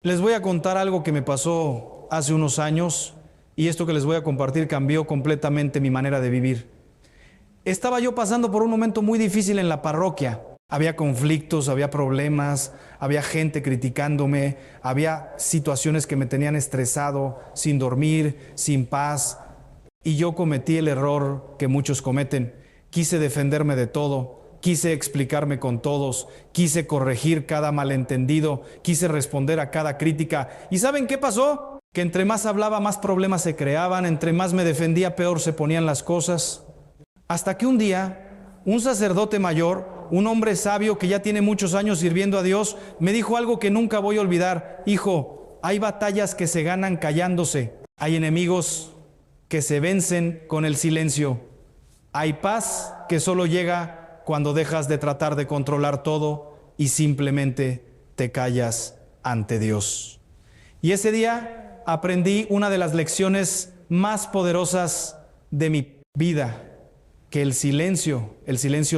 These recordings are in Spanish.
Les voy a contar algo que me pasó hace unos años y esto que les voy a compartir cambió completamente mi manera de vivir. Estaba yo pasando por un momento muy difícil en la parroquia. Había conflictos, había problemas, había gente criticándome, había situaciones que me tenían estresado, sin dormir, sin paz. Y yo cometí el error que muchos cometen. Quise defenderme de todo, quise explicarme con todos, quise corregir cada malentendido, quise responder a cada crítica. ¿Y saben qué pasó? Que entre más hablaba, más problemas se creaban, entre más me defendía, peor se ponían las cosas. Hasta que un día, un sacerdote mayor, un hombre sabio que ya tiene muchos años sirviendo a Dios, me dijo algo que nunca voy a olvidar. Hijo, hay batallas que se ganan callándose, hay enemigos que se vencen con el silencio. Hay paz que solo llega cuando dejas de tratar de controlar todo y simplemente te callas ante Dios. Y ese día aprendí una de las lecciones más poderosas de mi vida, que el silencio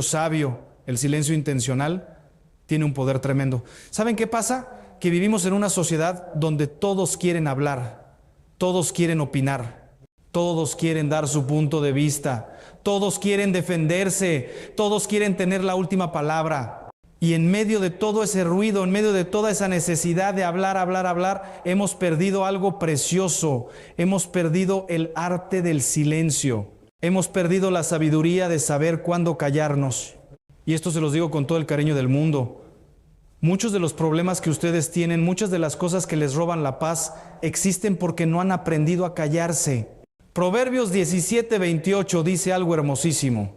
sabio, el silencio intencional, tiene un poder tremendo. ¿Saben qué pasa? Que vivimos en una sociedad donde todos quieren hablar, todos quieren opinar, todos quieren dar su punto de vista, todos quieren defenderse, todos quieren tener la última palabra. Y en medio de todo ese ruido, en medio de toda esa necesidad de hablar, hemos perdido algo precioso. Hemos perdido el arte del silencio. Hemos perdido la sabiduría de saber cuándo callarnos. Y esto se los digo con todo el cariño del mundo. Muchos de los problemas que ustedes tienen, muchas de las cosas que les roban la paz, existen porque no han aprendido a callarse. Proverbios 17:28 dice algo hermosísimo.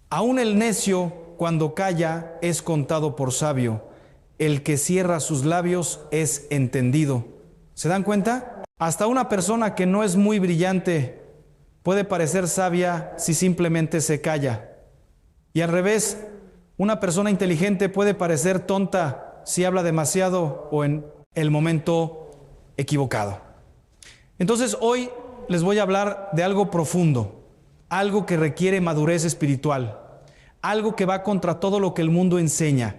Aún el necio, cuando calla, es contado por sabio. El que cierra sus labios es entendido. ¿Se dan cuenta? Hasta una persona que no es muy brillante puede parecer sabia si simplemente se calla. Y al revés, una persona inteligente puede parecer tonta si habla demasiado o en el momento equivocado. Entonces hoy les voy a hablar de algo profundo, algo que requiere madurez espiritual, algo que va contra todo lo que el mundo enseña.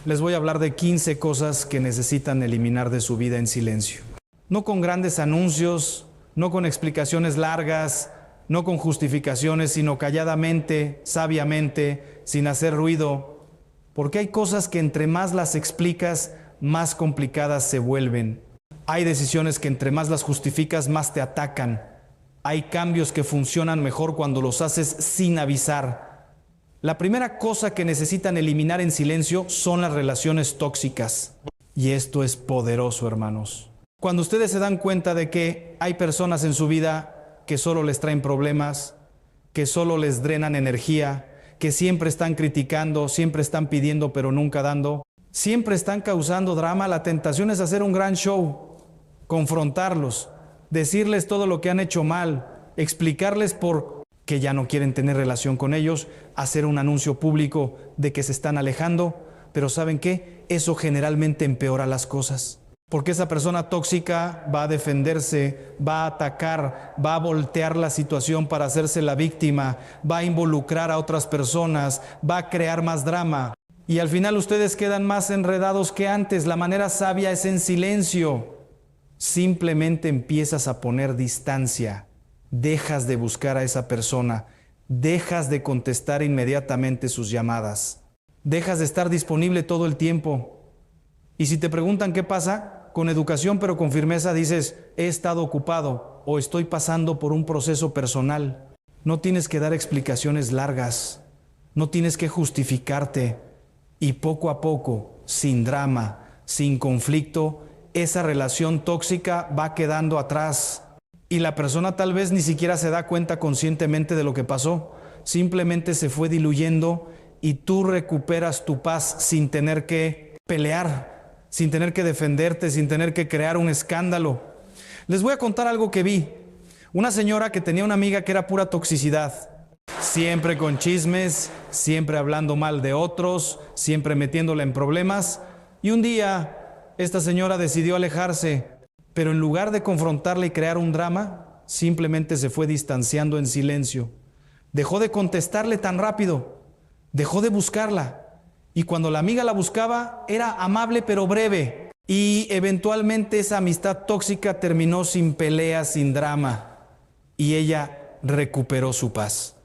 Les voy a hablar de 15 cosas que necesitan eliminar de su vida en silencio. No con grandes anuncios, no con explicaciones largas, no con justificaciones, sino calladamente, sabiamente, sin hacer ruido, porque hay cosas que entre más las explicas, más complicadas se vuelven. Hay decisiones que entre más las justificas, más te atacan. Hay cambios que funcionan mejor cuando los haces sin avisar. La primera cosa que necesitan eliminar en silencio son las relaciones tóxicas. Y esto es poderoso, hermanos. Cuando ustedes se dan cuenta de que hay personas en su vida que solo les traen problemas, que solo les drenan energía, que siempre están criticando, siempre están pidiendo pero nunca dando, siempre están causando drama, la tentación es hacer un gran show, confrontarlos, decirles todo lo que han hecho mal, explicarles por qué ya no quieren tener relación con ellos, hacer un anuncio público de que se están alejando, pero ¿saben qué? Eso generalmente empeora las cosas. Porque esa persona tóxica va a defenderse, va a atacar, va a voltear la situación para hacerse la víctima, va a involucrar a otras personas, va a crear más drama. Y al final ustedes quedan más enredados que antes. La manera sabia es en silencio. Simplemente empiezas a poner distancia. Dejas de buscar a esa persona. Dejas de contestar inmediatamente sus llamadas. Dejas de estar disponible todo el tiempo. Y si te preguntan qué pasa, con educación pero con firmeza dices, he estado ocupado o estoy pasando por un proceso personal. No tienes que dar explicaciones largas, no tienes que justificarte. Y poco a poco, sin drama, sin conflicto, esa relación tóxica va quedando atrás. Y la persona tal vez ni siquiera se da cuenta conscientemente de lo que pasó. Simplemente se fue diluyendo y tú recuperas tu paz sin tener que pelear, sin tener que defenderte, sin tener que crear un escándalo. Les voy a contar algo que vi. Una señora que tenía una amiga que era pura toxicidad. Siempre con chismes, siempre hablando mal de otros, siempre metiéndola en problemas. Y un día, esta señora decidió alejarse, pero en lugar de confrontarla y crear un drama, simplemente se fue distanciando en silencio. Dejó de contestarle tan rápido, dejó de buscarla. Y cuando la amiga la buscaba, era amable pero breve. Y eventualmente esa amistad tóxica terminó sin pelea, sin drama, y ella recuperó su paz.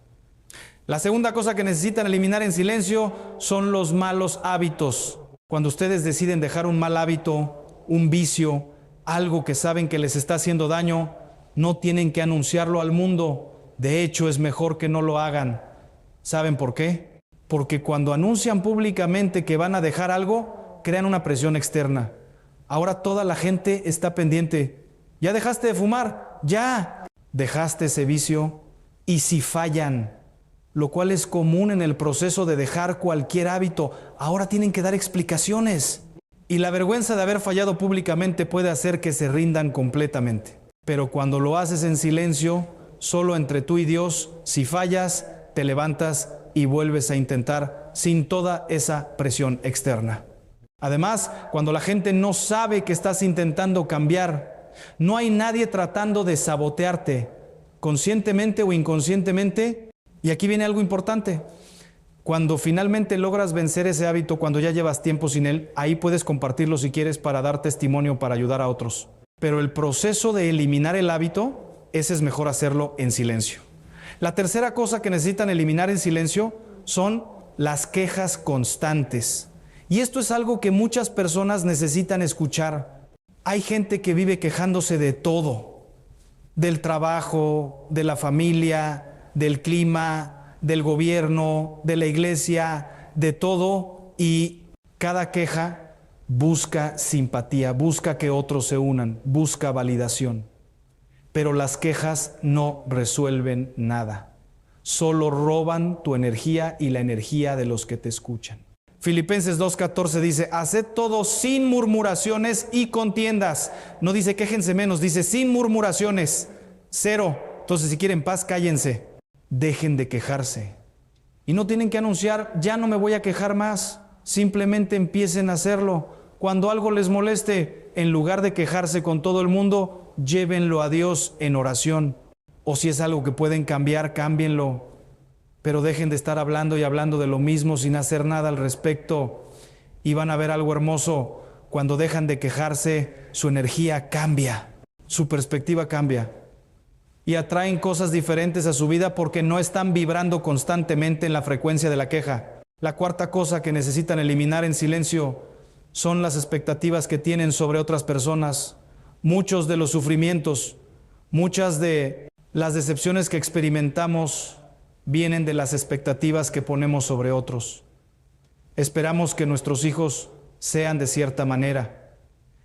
La segunda cosa que necesitan eliminar en silencio son los malos hábitos. Cuando ustedes deciden dejar un mal hábito, un vicio, algo que saben que les está haciendo daño, no tienen que anunciarlo al mundo. De hecho, es mejor que no lo hagan. ¿Saben por qué? Porque cuando anuncian públicamente que van a dejar algo, crean una presión externa. Ahora toda la gente está pendiente. ¿Ya dejaste de fumar? Ya. ¿Dejaste ese vicio? ¿Y si fallan? Lo cual es común en el proceso de dejar cualquier hábito. Ahora tienen que dar explicaciones. Y la vergüenza de haber fallado públicamente puede hacer que se rindan completamente. Pero cuando lo haces en silencio, solo entre tú y Dios, si fallas, te levantas y vuelves a intentar sin toda esa presión externa. Además, cuando la gente no sabe que estás intentando cambiar, no hay nadie tratando de sabotearte, conscientemente o inconscientemente. Y aquí viene algo importante. Cuando finalmente logras vencer ese hábito, cuando ya llevas tiempo sin él, ahí puedes compartirlo si quieres para dar testimonio, para ayudar a otros. Pero el proceso de eliminar el hábito, ese es mejor hacerlo en silencio. La tercera cosa que necesitan eliminar en silencio son las quejas constantes. Y esto es algo que muchas personas necesitan escuchar. Hay gente que vive quejándose de todo, del trabajo, de la familia, del clima, del gobierno, de la iglesia, de todo, y cada queja busca simpatía, busca que otros se unan, busca validación. Pero las quejas no resuelven nada, solo roban tu energía y la energía de los que te escuchan. Filipenses 2:14 dice, haced todo sin murmuraciones y contiendas. No dice quéjense menos, dice sin murmuraciones, cero. Entonces si quieren paz, cállense, dejen de quejarse. Y no tienen que anunciar, ya no me voy a quejar más, simplemente empiecen a hacerlo. Cuando algo les moleste, en lugar de quejarse con todo el mundo, llévenlo a Dios en oración. O si es algo que pueden cambiar, cámbienlo. Pero dejen de estar hablando y hablando de lo mismo sin hacer nada al respecto. Y van a ver algo hermoso. Cuando dejan de quejarse, su energía cambia, su perspectiva cambia. Y atraen cosas diferentes a su vida porque no están vibrando constantemente en la frecuencia de la queja. La cuarta cosa que necesitan eliminar en silencio son las expectativas que tienen sobre otras personas. Muchos de los sufrimientos, muchas de las decepciones que experimentamos vienen de las expectativas que ponemos sobre otros. Esperamos que nuestros hijos sean de cierta manera.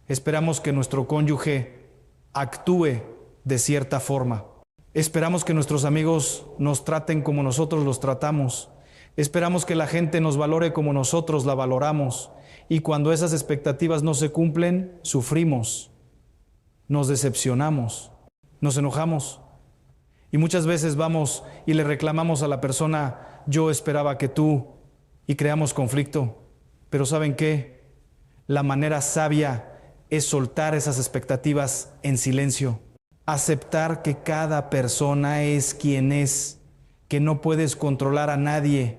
Esperamos que nuestro cónyuge actúe de cierta forma. Esperamos que nuestros amigos nos traten como nosotros los tratamos. Esperamos que la gente nos valore como nosotros la valoramos. Y cuando esas expectativas no se cumplen, sufrimos, nos decepcionamos, nos enojamos. Y muchas veces vamos y le reclamamos a la persona, yo esperaba que tú, y creamos conflicto. Pero ¿saben qué? La manera sabia es soltar esas expectativas en silencio. Aceptar que cada persona es quien es, que no puedes controlar a nadie,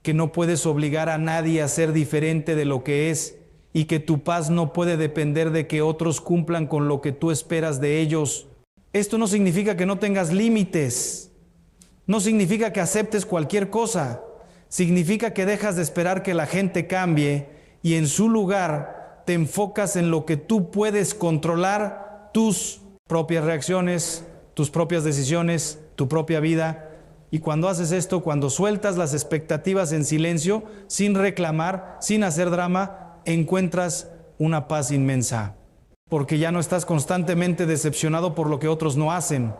que no puedes obligar a nadie a ser diferente de lo que es, y que tu paz no puede depender de que otros cumplan con lo que tú esperas de ellos. Esto no significa que no tengas límites, no significa que aceptes cualquier cosa, significa que dejas de esperar que la gente cambie y en su lugar te enfocas en lo que tú puedes controlar, tus propias reacciones, tus propias decisiones, tu propia vida. Y cuando haces esto, cuando sueltas las expectativas en silencio, sin reclamar, sin hacer drama, encuentras una paz inmensa. Porque ya no estás constantemente decepcionado por lo que otros no hacen.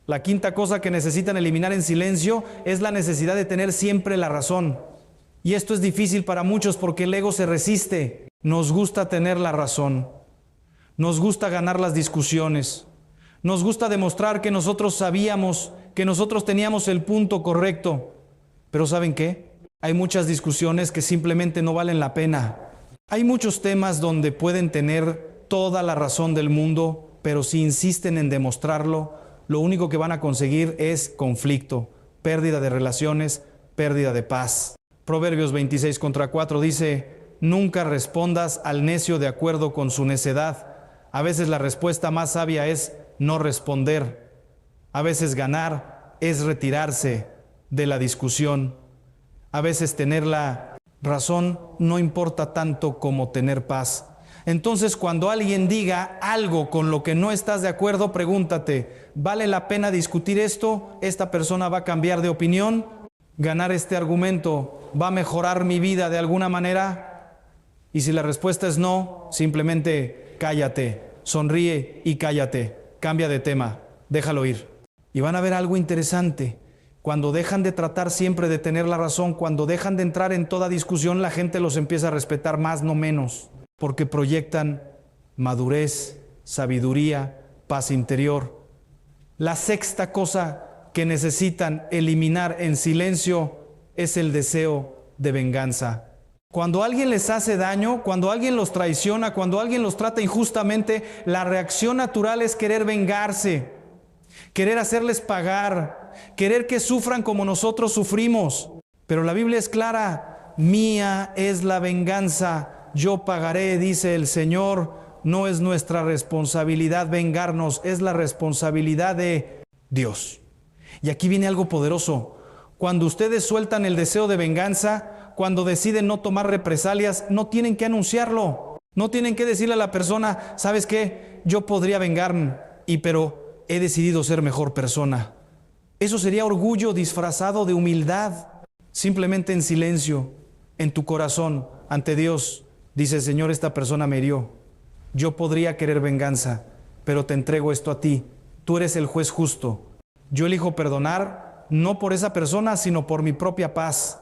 La quinta cosa que necesitan eliminar en silencio es la necesidad de tener siempre la razón. Y esto es difícil para muchos porque el ego se resiste. Nos gusta tener la razón. Nos gusta ganar las discusiones. Nos gusta demostrar que nosotros sabíamos, que nosotros teníamos el punto correcto. Pero ¿saben qué? Hay muchas discusiones que simplemente no valen la pena. Hay muchos temas donde pueden tener toda la razón del mundo, pero si insisten en demostrarlo, lo único que van a conseguir es conflicto, pérdida de relaciones, pérdida de paz. Proverbios 26:4 dice, Nunca respondas al necio de acuerdo con su necedad. A veces la respuesta más sabia es no responder. A veces ganar es retirarse de la discusión. A veces tener la razón no importa tanto como tener paz. Entonces, cuando alguien diga algo con lo que no estás de acuerdo, pregúntate, ¿vale la pena discutir esto? ¿Esta persona va a cambiar de opinión? ¿Ganar este argumento va a mejorar mi vida de alguna manera? Y si la respuesta es no, simplemente cállate, sonríe y cállate, cambia de tema, déjalo ir. Y van a ver algo interesante. Cuando dejan de tratar siempre de tener la razón, cuando dejan de entrar en toda discusión, la gente los empieza a respetar más, no menos, porque proyectan madurez, sabiduría, paz interior. La sexta cosa que necesitan eliminar en silencio es el deseo de venganza. Cuando alguien les hace daño, cuando alguien los traiciona, cuando alguien los trata injustamente, la reacción natural es querer vengarse, querer hacerles pagar, querer que sufran como nosotros sufrimos. Pero la Biblia es clara, mía es la venganza, yo pagaré, dice el Señor. No es nuestra responsabilidad vengarnos, es la responsabilidad de Dios. Y aquí viene algo poderoso. Cuando ustedes sueltan el deseo de venganza, cuando deciden no tomar represalias, no tienen que anunciarlo. No tienen que decirle a la persona, ¿sabes qué? Yo podría vengarme, pero he decidido ser mejor persona. Eso sería orgullo disfrazado de humildad. Simplemente en silencio, en tu corazón, ante Dios, dice, Señor, esta persona me hirió. Yo podría querer venganza, pero te entrego esto a ti. Tú eres el juez justo. Yo elijo perdonar, no por esa persona, sino por mi propia paz.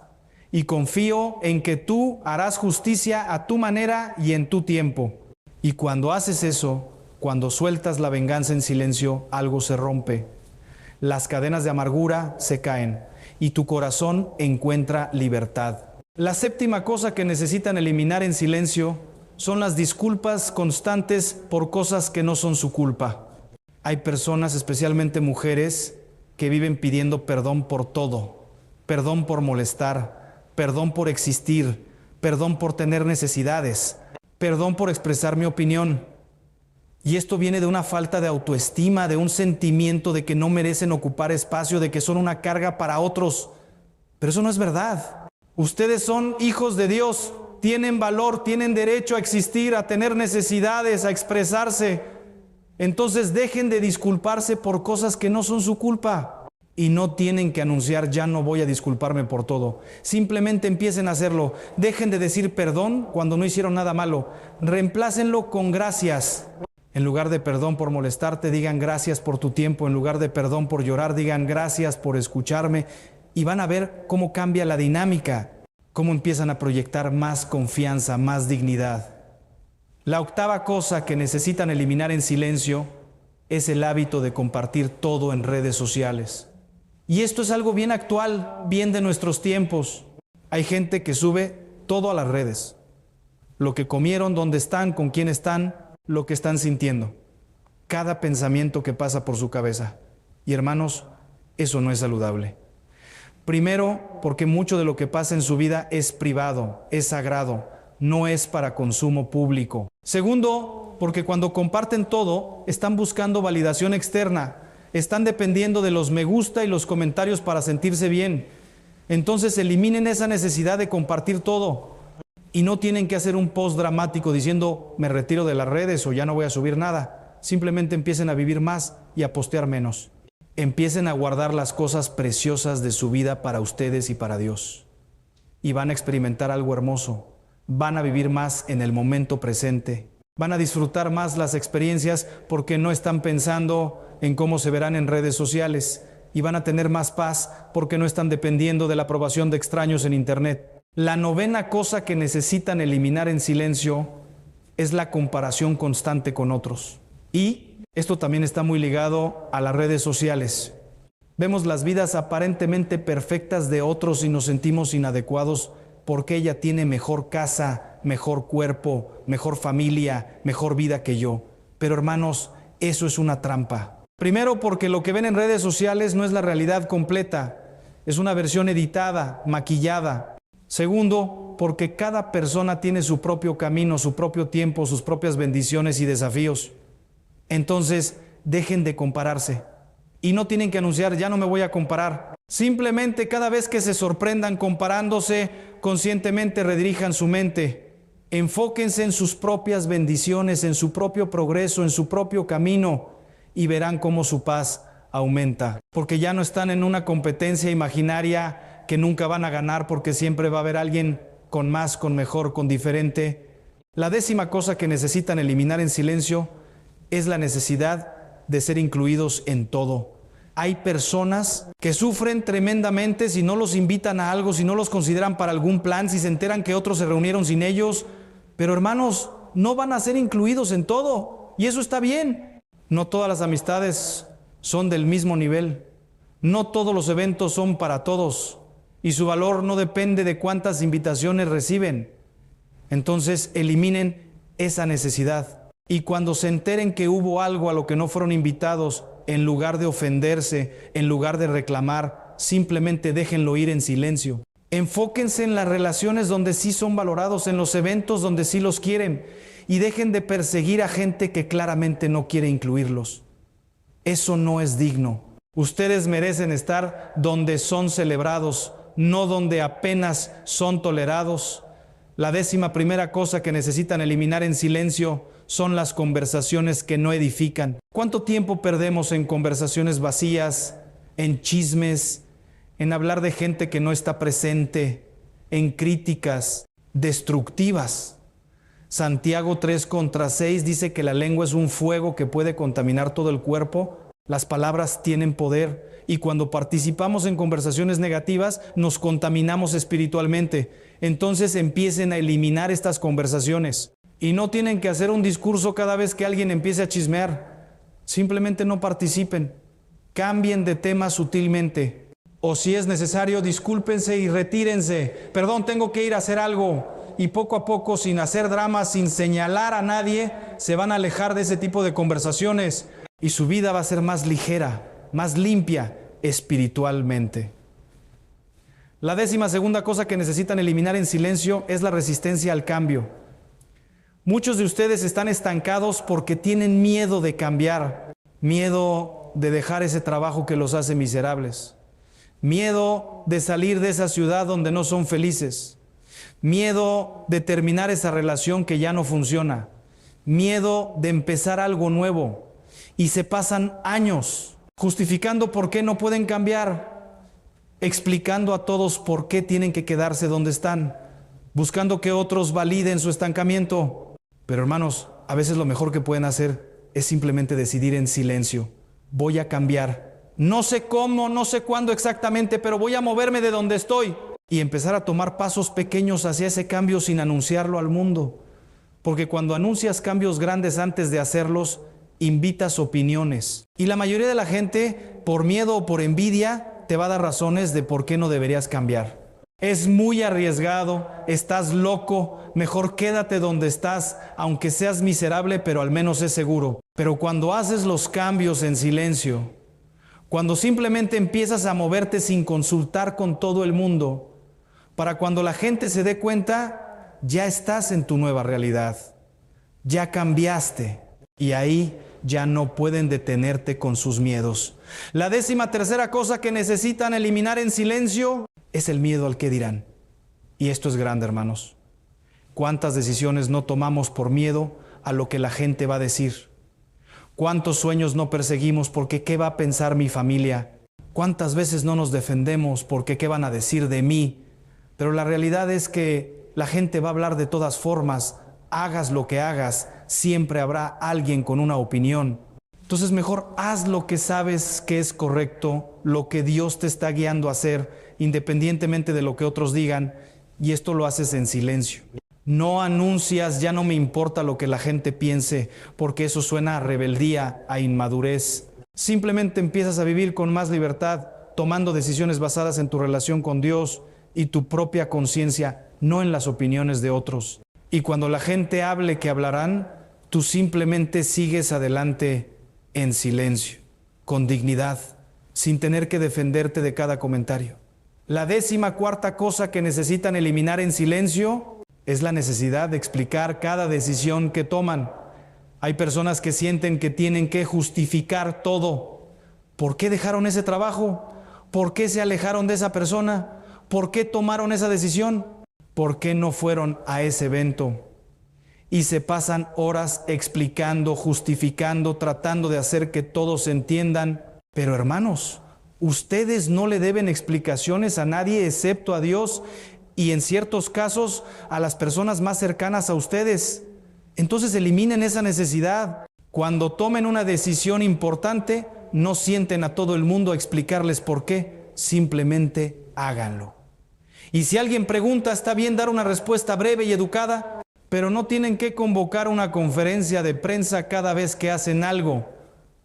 Y confío en que tú harás justicia a tu manera y en tu tiempo. Y cuando haces eso, cuando sueltas la venganza en silencio, algo se rompe. Las cadenas de amargura se caen y tu corazón encuentra libertad. La séptima cosa que necesitan eliminar en silencio son las disculpas constantes por cosas que no son su culpa. Hay personas, especialmente mujeres, que viven pidiendo perdón por todo. Perdón por molestar, perdón por existir, perdón por tener necesidades, perdón por expresar mi opinión. Y esto viene de una falta de autoestima, de un sentimiento de que no merecen ocupar espacio, de que son una carga para otros. Pero eso no es verdad. Ustedes son hijos de Dios, tienen valor, tienen derecho a existir, a tener necesidades, a expresarse. Entonces dejen de disculparse por cosas que no son su culpa. Y no tienen que anunciar, ya no voy a disculparme por todo. Simplemente empiecen a hacerlo. Dejen de decir perdón cuando no hicieron nada malo. Reemplácenlo con gracias. En lugar de perdón por molestarte, digan gracias por tu tiempo. En lugar de perdón por llorar, digan gracias por escucharme. Y van a ver cómo cambia la dinámica, cómo empiezan a proyectar más confianza, más dignidad. La octava cosa que necesitan eliminar en silencio es el hábito de compartir todo en redes sociales. Y esto es algo bien actual, bien de nuestros tiempos. Hay gente que sube todo a las redes. Lo que comieron, dónde están, con quién están, lo que están sintiendo. Cada pensamiento que pasa por su cabeza. Y hermanos, eso no es saludable. Primero, porque mucho de lo que pasa en su vida es privado, es sagrado, no es para consumo público. Segundo, porque cuando comparten todo, están buscando validación externa, están dependiendo de los me gusta y los comentarios para sentirse bien. Entonces eliminen esa necesidad de compartir todo y no tienen que hacer un post dramático diciendo me retiro de las redes o ya no voy a subir nada. Simplemente empiecen a vivir más y a postear menos. Empiecen a guardar las cosas preciosas de su vida para ustedes y para Dios. Y van a experimentar algo hermoso. Van a vivir más en el momento presente. Van a disfrutar más las experiencias porque no están pensando en cómo se verán en redes sociales. Y van a tener más paz porque no están dependiendo de la aprobación de extraños en internet. La novena cosa que necesitan eliminar en silencio es la comparación constante con otros. Y esto también está muy ligado a las redes sociales. Vemos las vidas aparentemente perfectas de otros y nos sentimos inadecuados porque ella tiene mejor casa, mejor cuerpo, mejor familia, mejor vida que yo. Pero hermanos, eso es una trampa. Primero, porque lo que ven en redes sociales no es la realidad completa. Es una versión editada, maquillada. Segundo, porque cada persona tiene su propio camino, su propio tiempo, sus propias bendiciones y desafíos. Entonces, dejen de compararse. Y no tienen que anunciar, ya no me voy a comparar. Simplemente cada vez que se sorprendan comparándose, conscientemente redirijan su mente. Enfóquense en sus propias bendiciones, en su propio progreso, en su propio camino, y verán cómo su paz aumenta. Porque ya no están en una competencia imaginaria que nunca van a ganar, porque siempre va a haber alguien con más, con mejor, con diferente. La 10ª cosa que necesitan eliminar en silencio es la necesidad de ser incluidos en todo. Hay personas que sufren tremendamente si no los invitan a algo, si no los consideran para algún plan, si se enteran que otros se reunieron sin ellos. Pero hermanos, no van a ser incluidos en todo, y eso está bien. No todas las amistades son del mismo nivel. No todos los eventos son para todos, y su valor no depende de cuántas invitaciones reciben. Entonces, eliminen esa necesidad. Y cuando se enteren que hubo algo a lo que no fueron invitados, en lugar de ofenderse, en lugar de reclamar, simplemente déjenlo ir en silencio. Enfóquense en las relaciones donde sí son valorados, en los eventos donde sí los quieren, y dejen de perseguir a gente que claramente no quiere incluirlos. Eso no es digno. Ustedes merecen estar donde son celebrados, no donde apenas son tolerados. La 11ª cosa que necesitan eliminar en silencio son las conversaciones que no edifican. ¿Cuánto tiempo perdemos en conversaciones vacías, en chismes, en hablar de gente que no está presente, en críticas destructivas? Santiago 3:6 dice que la lengua es un fuego que puede contaminar todo el cuerpo. Las palabras tienen poder, y cuando participamos en conversaciones negativas nos contaminamos espiritualmente. Entonces empiecen a eliminar estas conversaciones. Y no tienen que hacer un discurso cada vez que alguien empiece a chismear. Simplemente no participen. Cambien de tema sutilmente. O si es necesario, discúlpense y retírense. Perdón, tengo que ir a hacer algo. Y poco a poco, sin hacer drama, sin señalar a nadie, se van a alejar de ese tipo de conversaciones. Y su vida va a ser más ligera, más limpia espiritualmente. La 12ª cosa que necesitan eliminar en silencio es la resistencia al cambio. Muchos de ustedes están estancados porque tienen miedo de cambiar, miedo de dejar ese trabajo que los hace miserables, miedo de salir de esa ciudad donde no son felices, miedo de terminar esa relación que ya no funciona, miedo de empezar algo nuevo, y se pasan años justificando por qué no pueden cambiar, explicando a todos por qué tienen que quedarse donde están, buscando que otros validen su estancamiento. Pero hermanos, a veces lo mejor que pueden hacer es simplemente decidir en silencio. Voy a cambiar. No sé cómo, no sé cuándo exactamente, pero voy a moverme de donde estoy y empezar a tomar pasos pequeños hacia ese cambio sin anunciarlo al mundo. Porque cuando anuncias cambios grandes antes de hacerlos, invitas opiniones. Y la mayoría de la gente, por miedo o por envidia, te va a dar razones de por qué no deberías cambiar. Es muy arriesgado, estás loco, mejor quédate donde estás, aunque seas miserable, pero al menos es seguro. Pero cuando haces los cambios en silencio, cuando simplemente empiezas a moverte sin consultar con todo el mundo, para cuando la gente se dé cuenta, ya estás en tu nueva realidad, ya cambiaste, y ahí ya no pueden detenerte con sus miedos. La 13ª cosa que necesitan eliminar en silencio es el miedo al qué dirán. Y esto es grande, hermanos. ¿Cuántas decisiones no tomamos por miedo a lo que la gente va a decir? ¿Cuántos sueños no perseguimos porque qué va a pensar mi familia? ¿Cuántas veces no nos defendemos porque qué van a decir de mí? Pero la realidad es que la gente va a hablar de todas formas. Hagas lo que hagas, siempre habrá alguien con una opinión. Entonces mejor haz lo que sabes que es correcto, lo que Dios te está guiando a hacer, independientemente de lo que otros digan, y esto lo haces en silencio. No anuncias, ya no me importa lo que la gente piense, porque eso suena a rebeldía, a inmadurez. Simplemente empiezas a vivir con más libertad, tomando decisiones basadas en tu relación con Dios y tu propia conciencia, no en las opiniones de otros. Y cuando la gente hable que hablarán, tú simplemente sigues adelante en silencio, con dignidad, sin tener que defenderte de cada comentario. La 14ª cosa que necesitan eliminar en silencio es la necesidad de explicar cada decisión que toman. Hay personas que sienten que tienen que justificar todo. ¿Por qué dejaron ese trabajo? ¿Por qué se alejaron de esa persona? ¿Por qué tomaron esa decisión? ¿Por qué no fueron a ese evento? Y se pasan horas explicando, justificando, tratando de hacer que todos entiendan. Pero hermanos, ustedes no le deben explicaciones a nadie excepto a Dios y en ciertos casos a las personas más cercanas a ustedes. Entonces eliminen esa necesidad. Cuando tomen una decisión importante, no sienten a todo el mundo a explicarles por qué, simplemente háganlo. Y si alguien pregunta, está bien dar una respuesta breve y educada, pero no tienen que convocar una conferencia de prensa cada vez que hacen algo.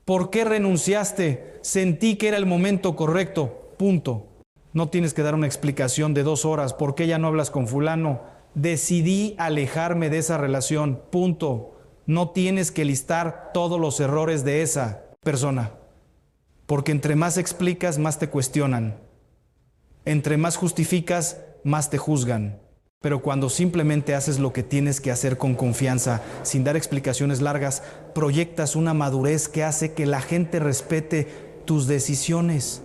¿Por qué renunciaste? Sentí que era el momento correcto. Punto. No tienes que dar una explicación de 2 horas. ¿Por qué ya no hablas con fulano? Decidí alejarme de esa relación. Punto. No tienes que listar todos los errores de esa persona. Porque entre más explicas, más te cuestionan. Entre más justificas, más te juzgan. Pero cuando simplemente haces lo que tienes que hacer con confianza, sin dar explicaciones largas, proyectas una madurez que hace que la gente respete tus decisiones.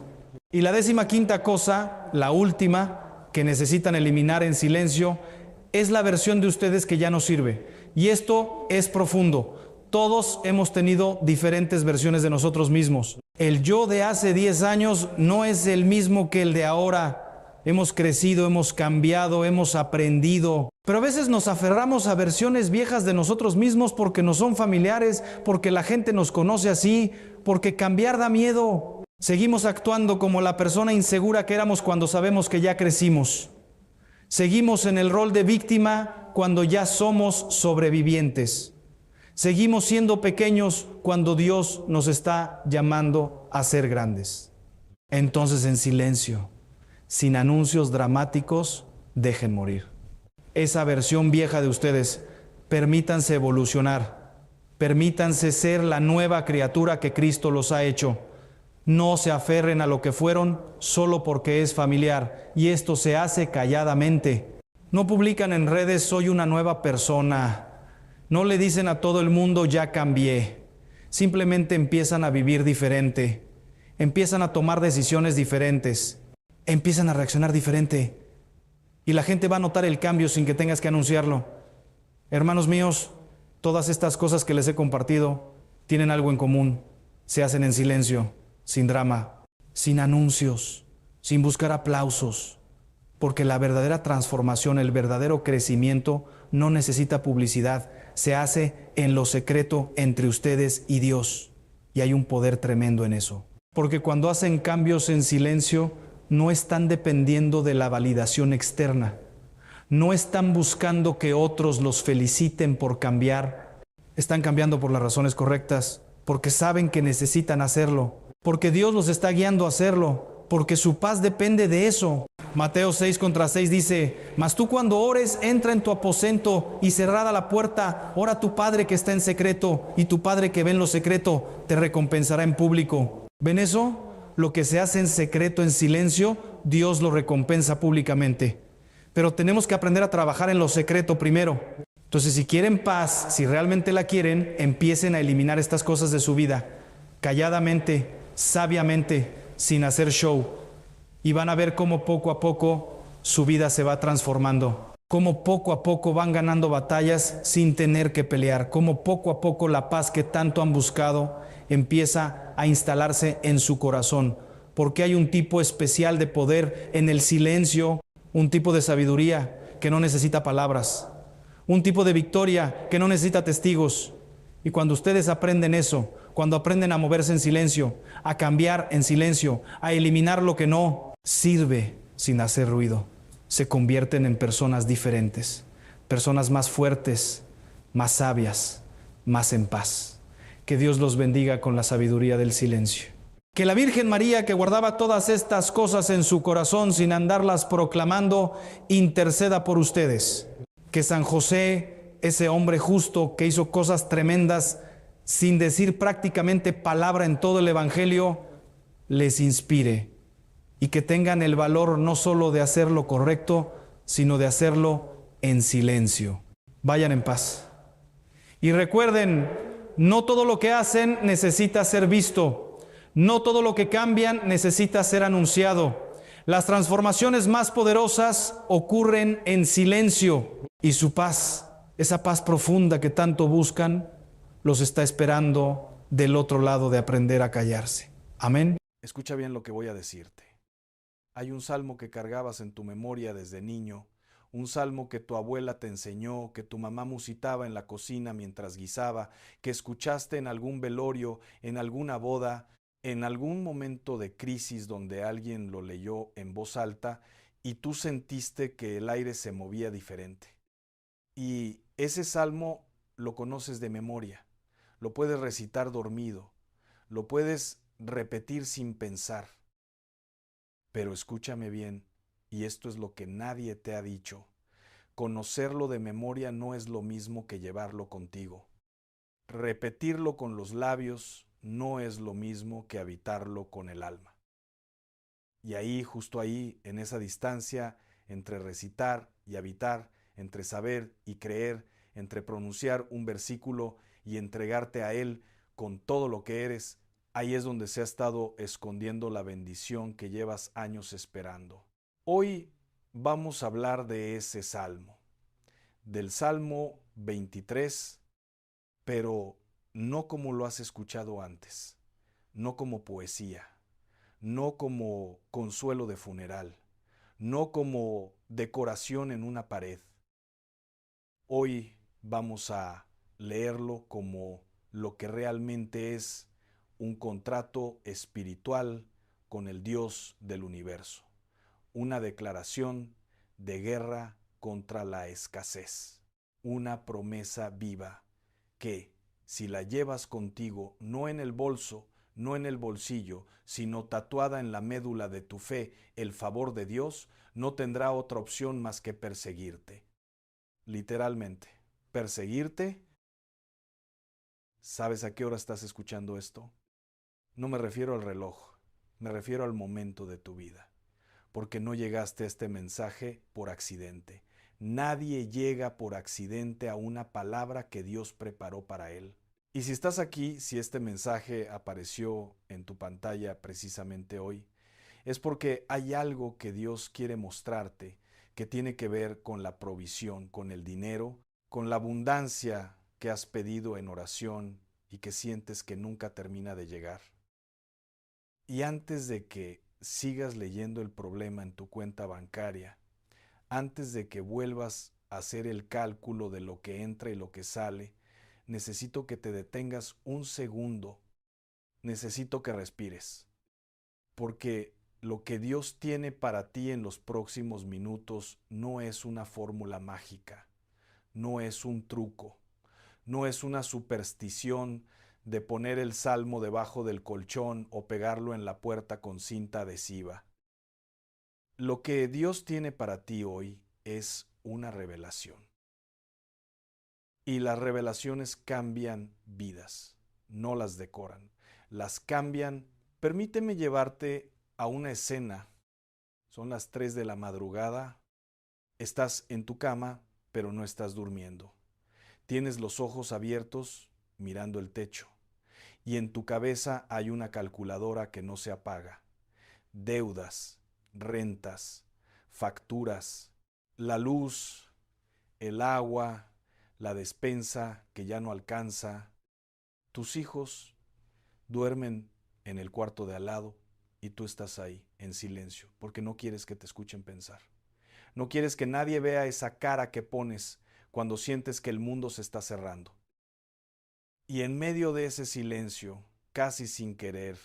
Y la 15ª cosa, la última, que necesitan eliminar en silencio, es la versión de ustedes que ya no sirve. Y esto es profundo. Todos hemos tenido diferentes versiones de nosotros mismos. El yo de hace 10 años no es el mismo que el de ahora. Hemos crecido, hemos cambiado, hemos aprendido. Pero a veces nos aferramos a versiones viejas de nosotros mismos porque nos son familiares, porque la gente nos conoce así, porque cambiar da miedo. Seguimos actuando como la persona insegura que éramos cuando sabemos que ya crecimos. Seguimos en el rol de víctima cuando ya somos sobrevivientes. Seguimos siendo pequeños cuando Dios nos está llamando a ser grandes. Entonces, en silencio, sin anuncios dramáticos, dejen morir. Esa versión vieja de ustedes, permítanse evolucionar. Permítanse ser la nueva criatura que Cristo los ha hecho. No se aferren a lo que fueron solo porque es familiar, y esto se hace calladamente. No publican en redes, soy una nueva persona. No le dicen a todo el mundo, ya cambié. Simplemente empiezan a vivir diferente. Empiezan a tomar decisiones diferentes. Empiezan a reaccionar diferente. Y la gente va a notar el cambio sin que tengas que anunciarlo. Hermanos míos, todas estas cosas que les he compartido tienen algo en común. Se hacen en silencio, sin drama, sin anuncios, sin buscar aplausos. Porque la verdadera transformación, el verdadero crecimiento no necesita publicidad. Se hace en lo secreto entre ustedes y Dios. Y hay un poder tremendo en eso. Porque cuando hacen cambios en silencio, no están dependiendo de la validación externa. No están buscando que otros los feliciten por cambiar. Están cambiando por las razones correctas, porque saben que necesitan hacerlo, porque Dios los está guiando a hacerlo, porque su paz depende de eso. Mateo 6:6 dice, mas tú cuando ores, entra en tu aposento y cerrada la puerta, ora a tu Padre que está en secreto, y tu Padre que ve en lo secreto te recompensará en público. ¿Ven eso? Lo que se hace en secreto, en silencio, Dios lo recompensa públicamente. Pero tenemos que aprender a trabajar en lo secreto primero. Entonces, si quieren paz, si realmente la quieren, empiecen a eliminar estas cosas de su vida, calladamente, sabiamente, sin hacer show. Y van a ver cómo poco a poco su vida se va transformando. Cómo poco a poco van ganando batallas sin tener que pelear. Cómo poco a poco la paz que tanto han buscado empieza a instalarse en su corazón, porque hay un tipo especial de poder en el silencio, un tipo de sabiduría que no necesita palabras, un tipo de victoria que no necesita testigos. Y cuando ustedes aprenden eso, cuando aprenden a moverse en silencio, a cambiar en silencio, a eliminar lo que no sirve sin hacer ruido, se convierten en personas diferentes, personas más fuertes, más sabias, más en paz. Que Dios los bendiga con la sabiduría del silencio. Que la Virgen María, que guardaba todas estas cosas en su corazón sin andarlas proclamando, interceda por ustedes. Que San José, ese hombre justo que hizo cosas tremendas sin decir prácticamente palabra en todo el Evangelio, les inspire y que tengan el valor no solo de hacer lo correcto, sino de hacerlo en silencio. Vayan en paz. Y recuerden, no todo lo que hacen necesita ser visto. No todo lo que cambian necesita ser anunciado. Las transformaciones más poderosas ocurren en silencio y su paz, esa paz profunda que tanto buscan, los está esperando del otro lado de aprender a callarse. Amén. Escucha bien lo que voy a decirte. Hay un salmo que cargabas en tu memoria desde niño, un salmo que tu abuela te enseñó, que tu mamá musitaba en la cocina mientras guisaba, que escuchaste en algún velorio, en alguna boda, en algún momento de crisis donde alguien lo leyó en voz alta y tú sentiste que el aire se movía diferente. Y ese salmo lo conoces de memoria, lo puedes recitar dormido, lo puedes repetir sin pensar. Pero escúchame bien, y esto es lo que nadie te ha dicho. Conocerlo de memoria no es lo mismo que llevarlo contigo. Repetirlo con los labios no es lo mismo que habitarlo con el alma. Y ahí, justo ahí, en esa distancia entre recitar y habitar, entre saber y creer, entre pronunciar un versículo y entregarte a él con todo lo que eres, ahí es donde se ha estado escondiendo la bendición que llevas años esperando. Hoy vamos a hablar de ese salmo, del Salmo 23, pero no como lo has escuchado antes, no como poesía, no como consuelo de funeral, no como decoración en una pared. Hoy vamos a leerlo como lo que realmente es un contrato espiritual con el Dios del universo, una declaración de guerra contra la escasez, una promesa viva que, si la llevas contigo, no en el bolso, no en el bolsillo, sino tatuada en la médula de tu fe, el favor de Dios, no tendrá otra opción más que perseguirte. Literalmente, perseguirte. ¿Sabes a qué hora estás escuchando esto? No me refiero al reloj, me refiero al momento de tu vida, porque no llegaste a este mensaje por accidente. Nadie llega por accidente a una palabra que Dios preparó para él. Y si estás aquí, si este mensaje apareció en tu pantalla precisamente hoy, es porque hay algo que Dios quiere mostrarte que tiene que ver con la provisión, con el dinero, con la abundancia que has pedido en oración y que sientes que nunca termina de llegar. Y antes de que sigas leyendo el problema en tu cuenta bancaria, antes de que vuelvas a hacer el cálculo de lo que entra y lo que sale, necesito que te detengas un segundo. Necesito que respires. Porque lo que Dios tiene para ti en los próximos minutos no es una fórmula mágica, no es un truco, no es una superstición de poner el salmo debajo del colchón o pegarlo en la puerta con cinta adhesiva. Lo que Dios tiene para ti hoy es una revelación. Y las revelaciones cambian vidas, no las decoran, las cambian. Permíteme llevarte a una escena. Son las 3 de la madrugada, estás en tu cama, pero no estás durmiendo. Tienes los ojos abiertos mirando el techo y en tu cabeza hay una calculadora que no se apaga. Deudas, rentas, facturas, la luz, el agua, la despensa que ya no alcanza. Tus hijos duermen en el cuarto de al lado y tú estás ahí en silencio porque no quieres que te escuchen pensar. No quieres que nadie vea esa cara que pones cuando sientes que el mundo se está cerrando. Y en medio de ese silencio, casi sin querer,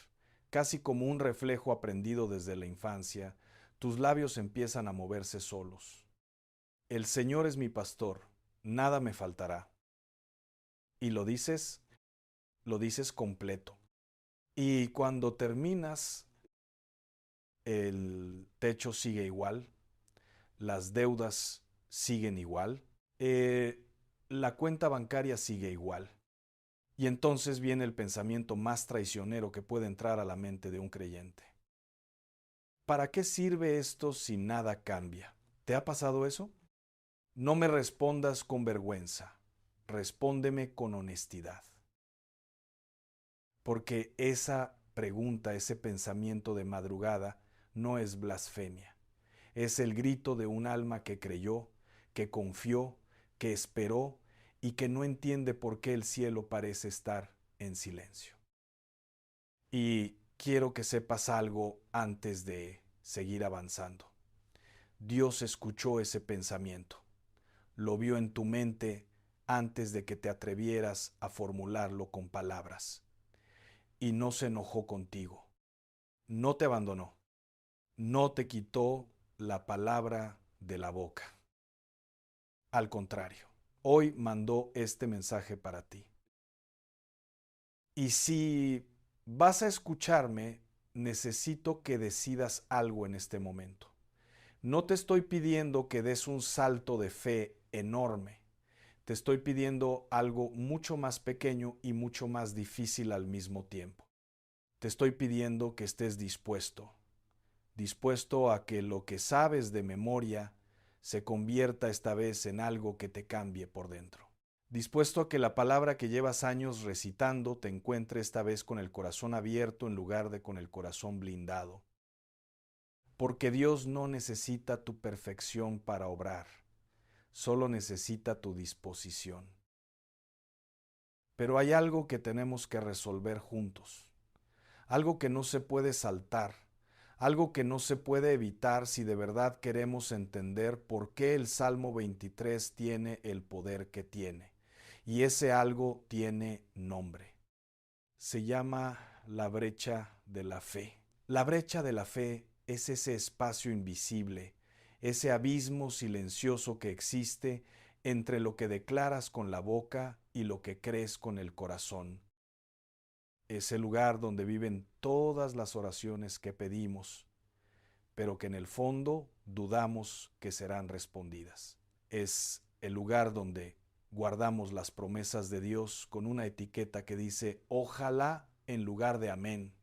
casi como un reflejo aprendido desde la infancia, tus labios empiezan a moverse solos. El Señor es mi pastor, nada me faltará. Y lo dices completo. Y cuando terminas, el techo sigue igual, las deudas siguen igual, la cuenta bancaria sigue igual. Y entonces viene el pensamiento más traicionero que puede entrar a la mente de un creyente. ¿para qué sirve esto si nada cambia? ¿Te ha pasado eso? No me respondas con vergüenza, respóndeme con honestidad. Porque esa pregunta, ese pensamiento de madrugada, no es blasfemia. Es el grito de un alma que creyó, que confió, que esperó y que no entiende por qué el cielo parece estar en silencio. Y quiero que sepas algo antes de seguir avanzando. Dios escuchó ese pensamiento, lo vio en tu mente antes de que te atrevieras a formularlo con palabras. Y no se enojó contigo, no te abandonó, no te quitó la palabra de la boca. Al contrario, hoy mandó este mensaje para ti. Y si vas a escucharme, necesito que decidas algo en este momento. No te estoy pidiendo que des un salto de fe enorme. Te estoy pidiendo algo mucho más pequeño y mucho más difícil al mismo tiempo. Te estoy pidiendo que estés dispuesto a que lo que sabes de memoria se convierta esta vez en algo que te cambie por dentro. Dispuesto a que la palabra que llevas años recitando te encuentre esta vez con el corazón abierto en lugar de con el corazón blindado. Porque Dios no necesita tu perfección para obrar, solo necesita tu disposición. Pero hay algo que tenemos que resolver juntos, algo que no se puede saltar, algo que no se puede evitar si de verdad queremos entender por qué el Salmo 23 tiene el poder que tiene. Y ese algo tiene nombre. Se llama la brecha de la fe. La brecha de la fe es ese espacio invisible, ese abismo silencioso que existe entre lo que declaras con la boca y lo que crees con el corazón. Es el lugar donde viven todas las oraciones que pedimos, pero que en el fondo dudamos que serán respondidas. Es el lugar donde guardamos las promesas de Dios con una etiqueta que dice ojalá en lugar de amén.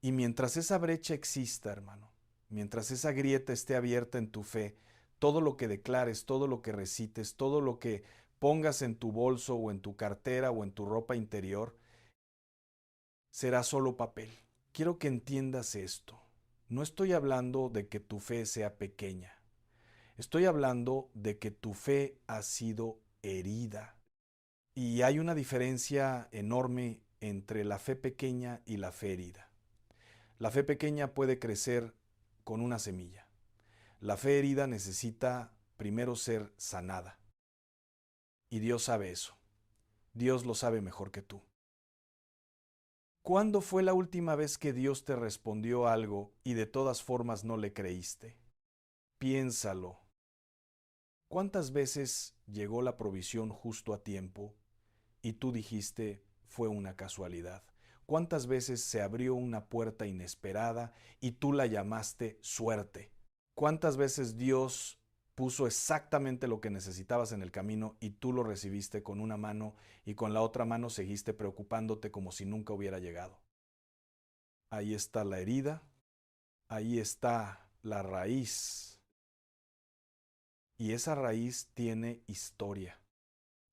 Y mientras esa brecha exista, hermano, mientras esa grieta esté abierta en tu fe, todo lo que declares, todo lo que recites, todo lo que pongas en tu bolso o en tu cartera o en tu ropa interior, será solo papel. Quiero que entiendas esto. No estoy hablando de que tu fe sea pequeña. Estoy hablando de que tu fe ha sido herida. Y hay una diferencia enorme entre la fe pequeña y la fe herida. La fe pequeña puede crecer con una semilla. La fe herida necesita primero ser sanada. Y Dios sabe eso. Dios lo sabe mejor que tú. ¿Cuándo fue la última vez que Dios te respondió algo y de todas formas no le creíste? Piénsalo. ¿Cuántas veces llegó la provisión justo a tiempo y tú dijiste fue una casualidad? ¿Cuántas veces se abrió una puerta inesperada y tú la llamaste suerte? ¿Cuántas veces Dios puso exactamente lo que necesitabas en el camino y tú lo recibiste con una mano y con la otra mano seguiste preocupándote como si nunca hubiera llegado? Ahí está la herida, ahí está la raíz. Y esa raíz tiene historia,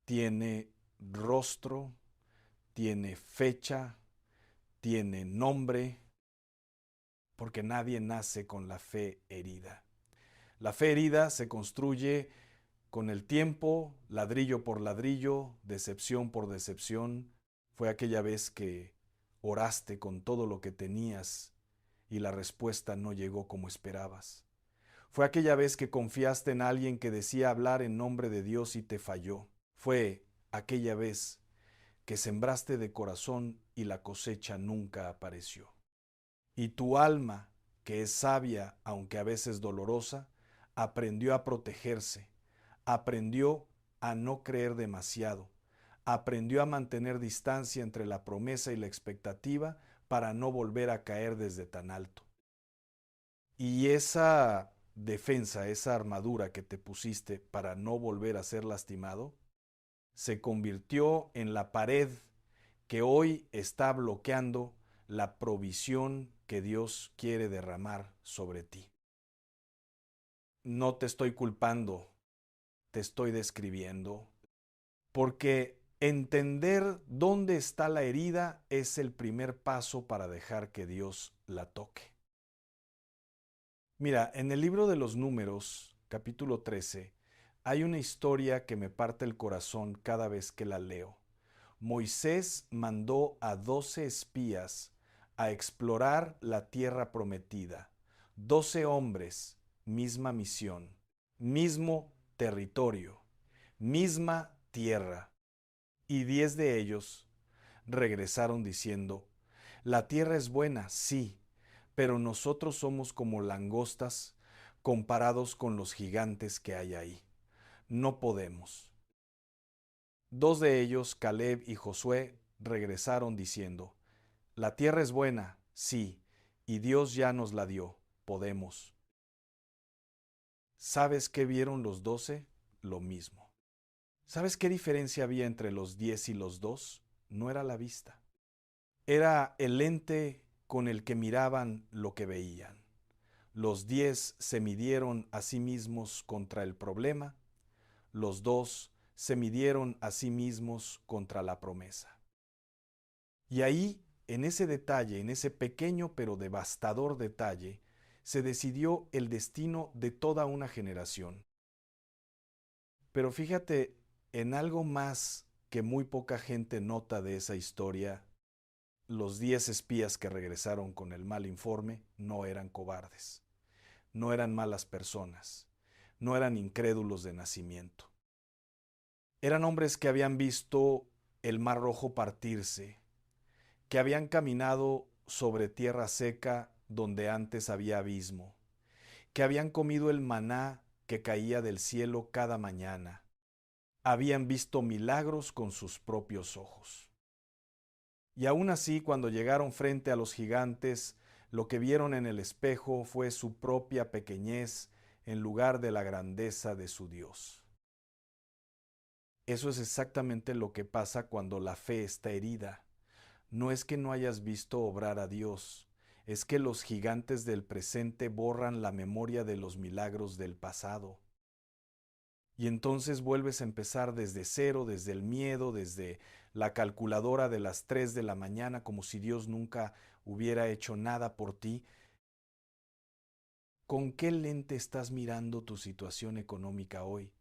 tiene rostro, tiene fecha, tiene nombre, porque nadie nace con la fe herida. La fe herida se construye con el tiempo, ladrillo por ladrillo, decepción por decepción. Fue aquella vez que oraste con todo lo que tenías y la respuesta no llegó como esperabas. Fue aquella vez que confiaste en alguien que decía hablar en nombre de Dios y te falló. Fue aquella vez que sembraste de corazón y la cosecha nunca apareció. Y tu alma, que es sabia aunque a veces dolorosa, aprendió a protegerse, aprendió a no creer demasiado, aprendió a mantener distancia entre la promesa y la expectativa para no volver a caer desde tan alto. Y esa defensa, esa armadura que te pusiste para no volver a ser lastimado, se convirtió en la pared que hoy está bloqueando la provisión que Dios quiere derramar sobre ti. No te estoy culpando, te estoy describiendo, porque entender dónde está la herida es el primer paso para dejar que Dios la toque. Mira, en el libro de los Números, capítulo 13, hay una historia que me parte el corazón cada vez que la leo. Moisés mandó a 12 espías a explorar la tierra prometida. 12 hombres, misma misión, mismo territorio, misma tierra. Y 10 de ellos regresaron diciendo, la tierra es buena, sí, pero nosotros somos como langostas comparados con los gigantes que hay ahí. No podemos. 2 de ellos, Caleb y Josué, regresaron diciendo, la tierra es buena, sí, y Dios ya nos la dio, podemos. ¿Sabes qué vieron los 12? Lo mismo. ¿Sabes qué diferencia había entre los 10 y los 2? No era la vista. Era el lente con el que miraban lo que veían. Los 10 se midieron a sí mismos contra el problema, los 2 se midieron a sí mismos contra la promesa. Y ahí, en ese detalle, en ese pequeño pero devastador detalle, se decidió el destino de toda una generación. Pero fíjate en algo más que muy poca gente nota de esa historia. Los 10 espías que regresaron con el mal informe no eran cobardes, no eran malas personas, no eran incrédulos de nacimiento. Eran hombres que habían visto el Mar Rojo partirse, que habían caminado sobre tierra seca donde antes había abismo, que habían comido el maná que caía del cielo cada mañana, habían visto milagros con sus propios ojos. Y aún así, cuando llegaron frente a los gigantes, lo que vieron en el espejo fue su propia pequeñez en lugar de la grandeza de su Dios. Eso es exactamente lo que pasa cuando la fe está herida. No es que no hayas visto obrar a Dios, es que los gigantes del presente borran la memoria de los milagros del pasado. Y entonces vuelves a empezar desde cero, desde el miedo, desde la calculadora de las 3 de la mañana, como si Dios nunca hubiera hecho nada por ti. ¿Con qué lente estás mirando tu situación económica hoy?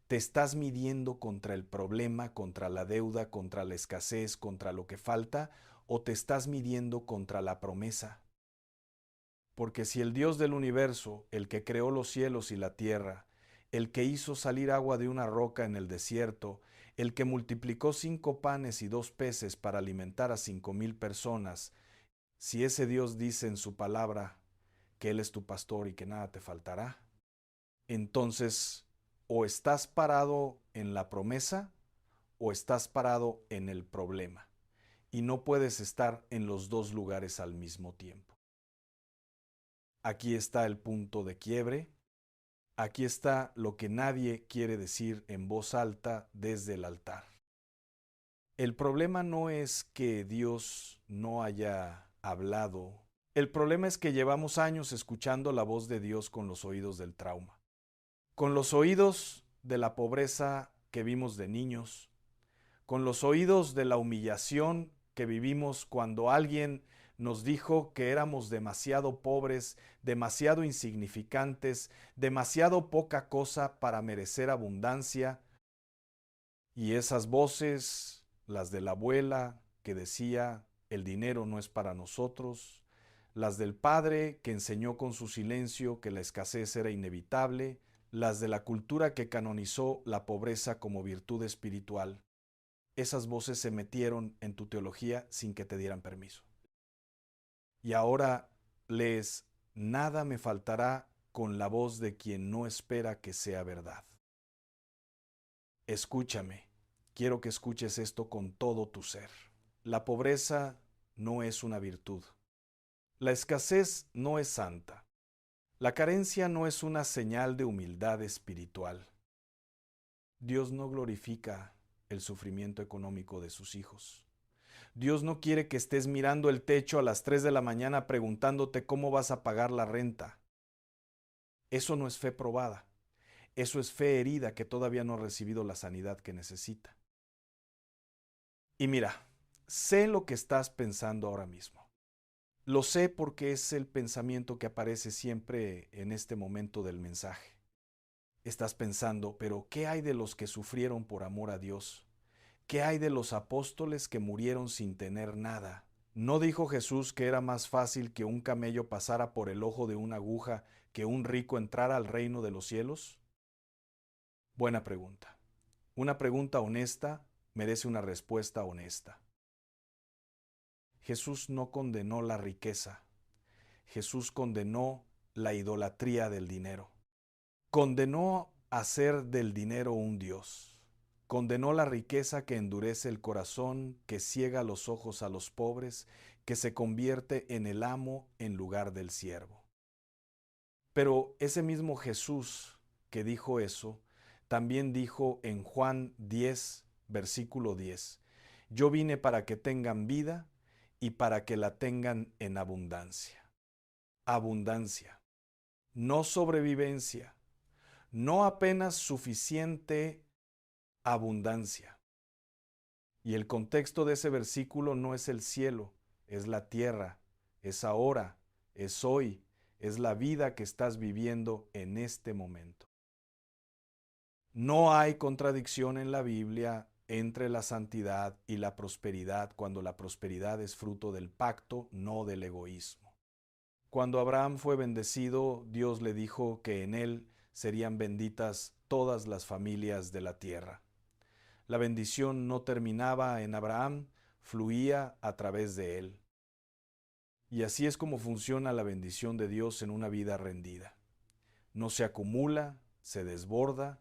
¿Te estás midiendo contra el problema, contra la deuda, contra la escasez, contra lo que falta? ¿O te estás midiendo contra la promesa? Porque si el Dios del universo, el que creó los cielos y la tierra, el que hizo salir agua de una roca en el desierto, el que multiplicó 5 panes y 2 peces para alimentar a 5,000 personas, si ese Dios dice en su palabra que Él es tu pastor y que nada te faltará, entonces o estás parado en la promesa o estás parado en el problema. Y no puedes estar en los dos lugares al mismo tiempo. Aquí está el punto de quiebre. Aquí está lo que nadie quiere decir en voz alta desde el altar. El problema no es que Dios no haya hablado. El problema es que llevamos años escuchando la voz de Dios con los oídos del trauma, con los oídos de la pobreza que vimos de niños, con los oídos de la humillación que vivimos cuando alguien nos dijo que éramos demasiado pobres, demasiado insignificantes, demasiado poca cosa para merecer abundancia. Y esas voces, las de la abuela que decía, el dinero no es para nosotros, las del padre que enseñó con su silencio que la escasez era inevitable, las de la cultura que canonizó la pobreza como virtud espiritual. Esas voces se metieron en tu teología sin que te dieran permiso. Y ahora lees, nada me faltará con la voz de quien no espera que sea verdad. Escúchame, quiero que escuches esto con todo tu ser. La pobreza no es una virtud. La escasez no es santa. La carencia no es una señal de humildad espiritual. Dios no glorifica el sufrimiento económico de sus hijos. Dios no quiere que estés mirando el techo a las 3 de la mañana preguntándote cómo vas a pagar la renta. Eso no es fe probada. Eso es fe herida que todavía no ha recibido la sanidad que necesita. Y mira, sé lo que estás pensando ahora mismo. Lo sé porque es el pensamiento que aparece siempre en este momento del mensaje. Estás pensando, pero ¿qué hay de los que sufrieron por amor a Dios? ¿Qué hay de los apóstoles que murieron sin tener nada? ¿No dijo Jesús que era más fácil que un camello pasara por el ojo de una aguja que un rico entrara al reino de los cielos? Buena pregunta. Una pregunta honesta merece una respuesta honesta. Jesús no condenó la riqueza. Jesús condenó la idolatría del dinero. Condenó hacer del dinero un dios. Condenó la riqueza que endurece el corazón, que ciega los ojos a los pobres, que se convierte en el amo en lugar del siervo. Pero ese mismo Jesús que dijo eso, también dijo en Juan 10, versículo 10, yo vine para que tengan vida y para que la tengan en abundancia. Abundancia, no sobrevivencia, no apenas suficiente abundancia. Y el contexto de ese versículo no es el cielo, es la tierra, es ahora, es hoy, es la vida que estás viviendo en este momento. No hay contradicción en la Biblia entre la santidad y la prosperidad cuando la prosperidad es fruto del pacto, no del egoísmo. Cuando Abraham fue bendecido, Dios le dijo que en él serían benditas todas las familias de la tierra. La bendición no terminaba en Abraham, fluía a través de él. Y así es como funciona la bendición de Dios en una vida rendida. No se acumula, se desborda,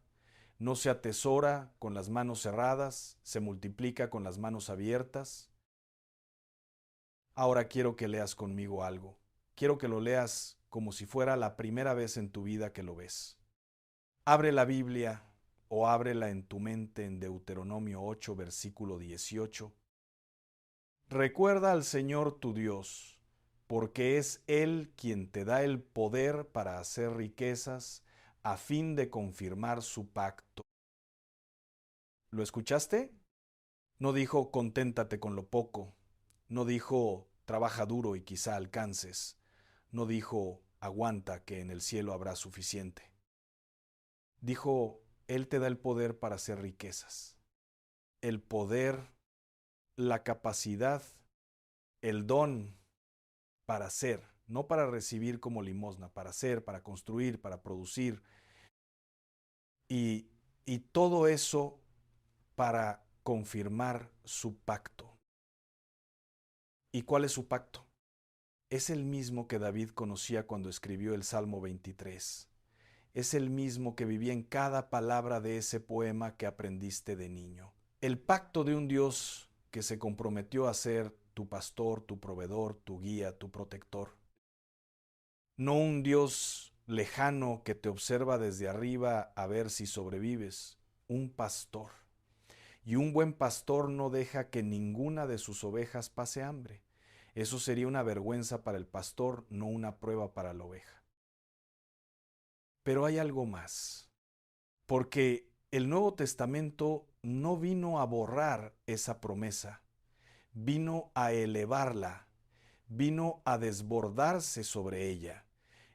no se atesora con las manos cerradas, se multiplica con las manos abiertas. Ahora quiero que leas conmigo algo. Quiero que lo leas como si fuera la primera vez en tu vida que lo ves. Abre la Biblia o ábrela en tu mente en Deuteronomio 8, versículo 18. Recuerda al Señor tu Dios, porque es Él quien te da el poder para hacer riquezas a fin de confirmar su pacto. ¿Lo escuchaste? No dijo conténtate con lo poco, no dijo trabaja duro y quizá alcances, no dijo aguanta que en el cielo habrá suficiente. Dijo, Él te da el poder para hacer riquezas, el poder, la capacidad, el don para hacer, no para recibir como limosna, para hacer, para construir, para producir, y, y todo eso para confirmar su pacto. ¿Y cuál es su pacto? Es el mismo que David conocía cuando escribió el Salmo 23. Es el mismo que vivía en cada palabra de ese poema que aprendiste de niño. El pacto de un Dios que se comprometió a ser tu pastor, tu proveedor, tu guía, tu protector. No un Dios lejano que te observa desde arriba a ver si sobrevives. Un pastor. Y un buen pastor no deja que ninguna de sus ovejas pase hambre. Eso sería una vergüenza para el pastor, no una prueba para la oveja. Pero hay algo más, porque el Nuevo Testamento no vino a borrar esa promesa, vino a elevarla, vino a desbordarse sobre ella.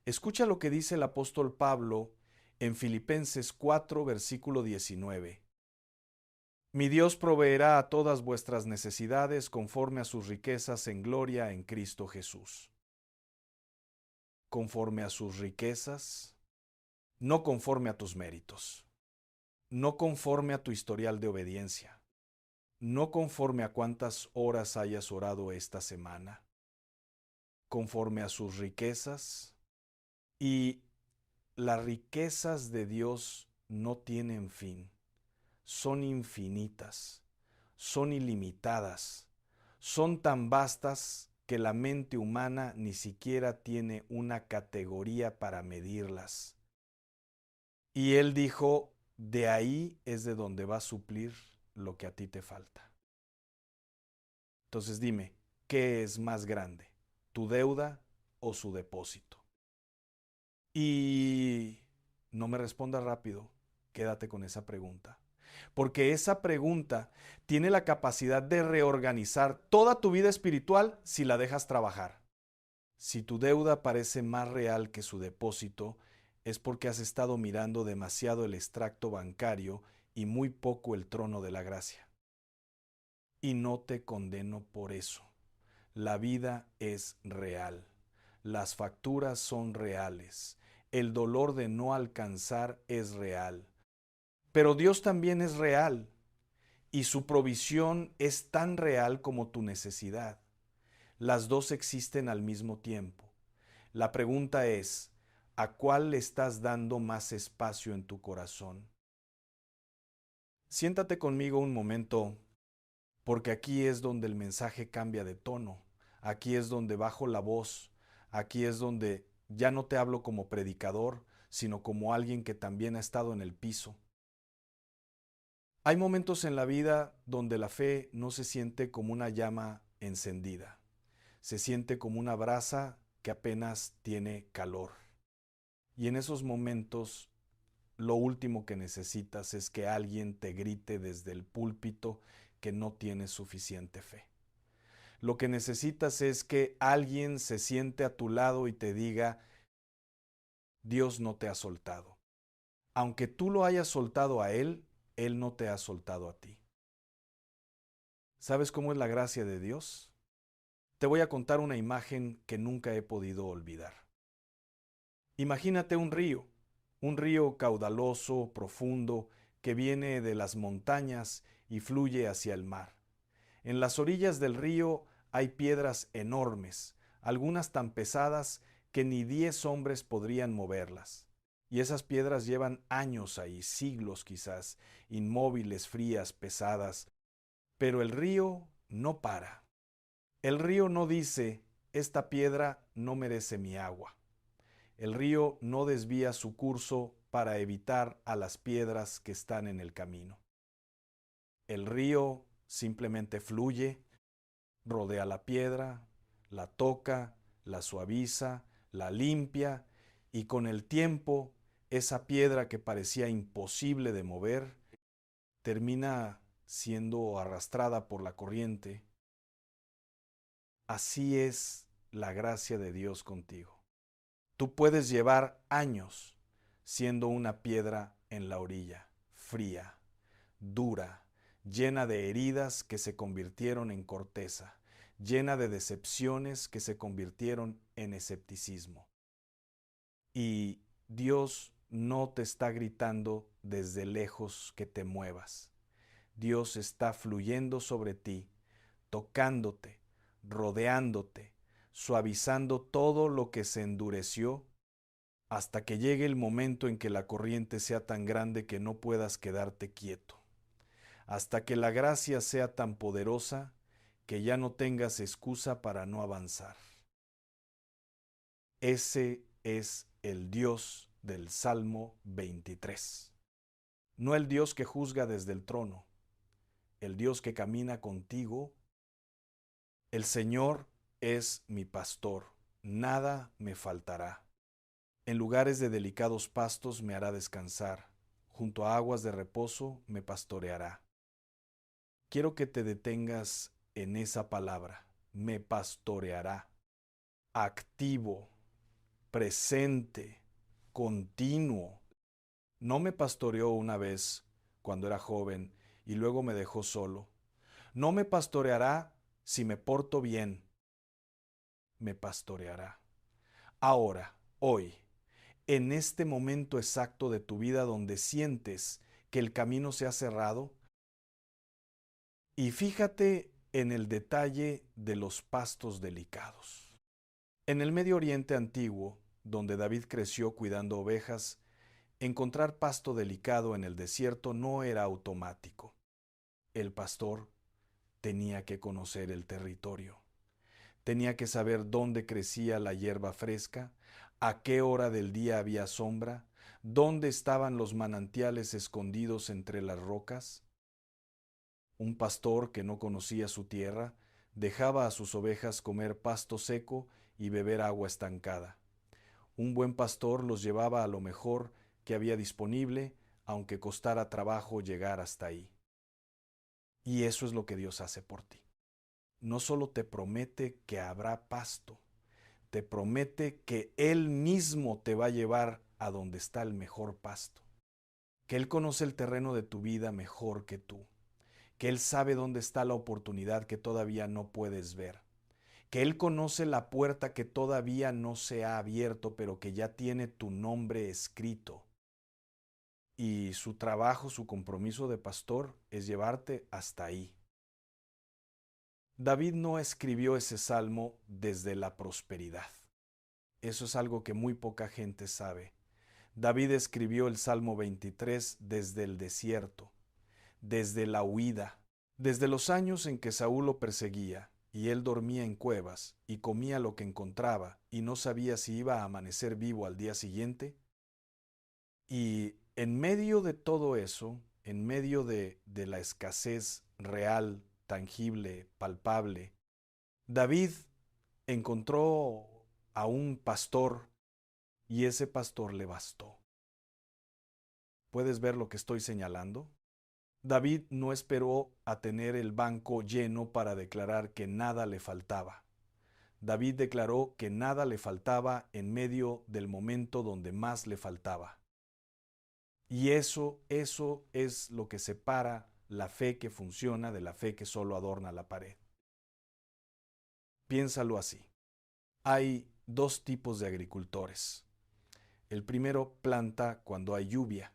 Escucha lo que dice el apóstol Pablo en Filipenses 4, versículo 19. Mi Dios proveerá a todas vuestras necesidades conforme a sus riquezas en gloria en Cristo Jesús. Conforme a sus riquezas, no conforme a tus méritos, no conforme a tu historial de obediencia, no conforme a cuántas horas hayas orado esta semana, conforme a sus riquezas. Y las riquezas de Dios no tienen fin, son infinitas, son ilimitadas, son tan vastas que la mente humana ni siquiera tiene una categoría para medirlas. Y Él dijo, de ahí es de donde va a suplir lo que a ti te falta. Entonces dime, ¿qué es más grande? ¿Tu deuda o su depósito? Y no me respondas rápido, quédate con esa pregunta. Porque esa pregunta tiene la capacidad de reorganizar toda tu vida espiritual si la dejas trabajar. Si tu deuda parece más real que su depósito, es porque has estado mirando demasiado el extracto bancario y muy poco el trono de la gracia. Y no te condeno por eso. La vida es real. Las facturas son reales. El dolor de no alcanzar es real. Pero Dios también es real y su provisión es tan real como tu necesidad. Las dos existen al mismo tiempo. La pregunta es, ¿a cuál le estás dando más espacio en tu corazón? Siéntate conmigo un momento, porque aquí es donde el mensaje cambia de tono. Aquí es donde bajo la voz. Aquí es donde ya no te hablo como predicador, sino como alguien que también ha estado en el piso. Hay momentos en la vida donde la fe no se siente como una llama encendida. Se siente como una brasa que apenas tiene calor. Y en esos momentos, lo último que necesitas es que alguien te grite desde el púlpito que no tienes suficiente fe. Lo que necesitas es que alguien se siente a tu lado y te diga, Dios no te ha soltado. Aunque tú lo hayas soltado a Él no te ha soltado a ti. ¿Sabes cómo es la gracia de Dios? Te voy a contar una imagen que nunca he podido olvidar. Imagínate un río caudaloso, profundo, que viene de las montañas y fluye hacia el mar. En las orillas del río hay piedras enormes, algunas tan pesadas que ni 10 hombres podrían moverlas. Y esas piedras llevan años ahí, siglos quizás, inmóviles, frías, pesadas. Pero el río no para. El río no dice, esta piedra no merece mi agua. El río no desvía su curso para evitar a las piedras que están en el camino. El río simplemente fluye, rodea la piedra, la toca, la suaviza, la limpia, y con el tiempo esa piedra que parecía imposible de mover termina siendo arrastrada por la corriente. Así es la gracia de Dios contigo. Tú puedes llevar años siendo una piedra en la orilla, fría, dura, llena de heridas que se convirtieron en corteza, llena de decepciones que se convirtieron en escepticismo. Y Dios no te está gritando desde lejos que te muevas. Dios está fluyendo sobre ti, tocándote, rodeándote, suavizando todo lo que se endureció hasta que llegue el momento en que la corriente sea tan grande que no puedas quedarte quieto, hasta que la gracia sea tan poderosa que ya no tengas excusa para no avanzar. Ese es el Dios del Salmo 23. No el Dios que juzga desde el trono, el Dios que camina contigo. El Señor es mi pastor, nada me faltará. En lugares de delicados pastos me hará descansar, junto a aguas de reposo me pastoreará. Quiero que te detengas en esa palabra, me pastoreará. Activo, presente, continuo. No me pastoreó una vez cuando era joven y luego me dejó solo. No me pastoreará si me porto bien. Me pastoreará. Ahora, hoy, en este momento exacto de tu vida donde sientes que el camino se ha cerrado, y fíjate en el detalle de los pastos delicados. En el Medio Oriente antiguo, donde David creció cuidando ovejas, encontrar pasto delicado en el desierto no era automático. El pastor tenía que conocer el territorio. Tenía que saber dónde crecía la hierba fresca, a qué hora del día había sombra, dónde estaban los manantiales escondidos entre las rocas. Un pastor que no conocía su tierra Dejaba a sus ovejas comer pasto seco y beber agua estancada. Un buen pastor los llevaba a lo mejor que había disponible, aunque costara trabajo llegar hasta ahí. Y eso es lo que Dios hace por ti. No solo te promete que habrá pasto, te promete que Él mismo te va a llevar a donde está el mejor pasto, que Él conoce el terreno de tu vida mejor que tú, que Él sabe dónde está la oportunidad que todavía no puedes ver, que Él conoce la puerta que todavía no se ha abierto, pero que ya tiene tu nombre escrito. Y su trabajo, su compromiso de pastor es llevarte hasta ahí. David no escribió ese salmo desde la prosperidad. Eso es algo que muy poca gente sabe. David escribió el Salmo 23 desde el desierto, desde la huida, desde los años en que Saúl lo perseguía y él dormía en cuevas y comía lo que encontraba y no sabía si iba a amanecer vivo al día siguiente. Y en medio de todo eso, en medio de la escasez real, tangible, palpable, David encontró a un pastor y ese pastor le bastó. ¿Puedes ver lo que estoy señalando? David no esperó a tener el banco lleno para declarar que nada le faltaba. David declaró que nada le faltaba en medio del momento donde más le faltaba. Y eso es lo que separa la fe que funciona de la fe que solo adorna la pared. Piénsalo así. Hay dos tipos de agricultores. El primero planta cuando hay lluvia,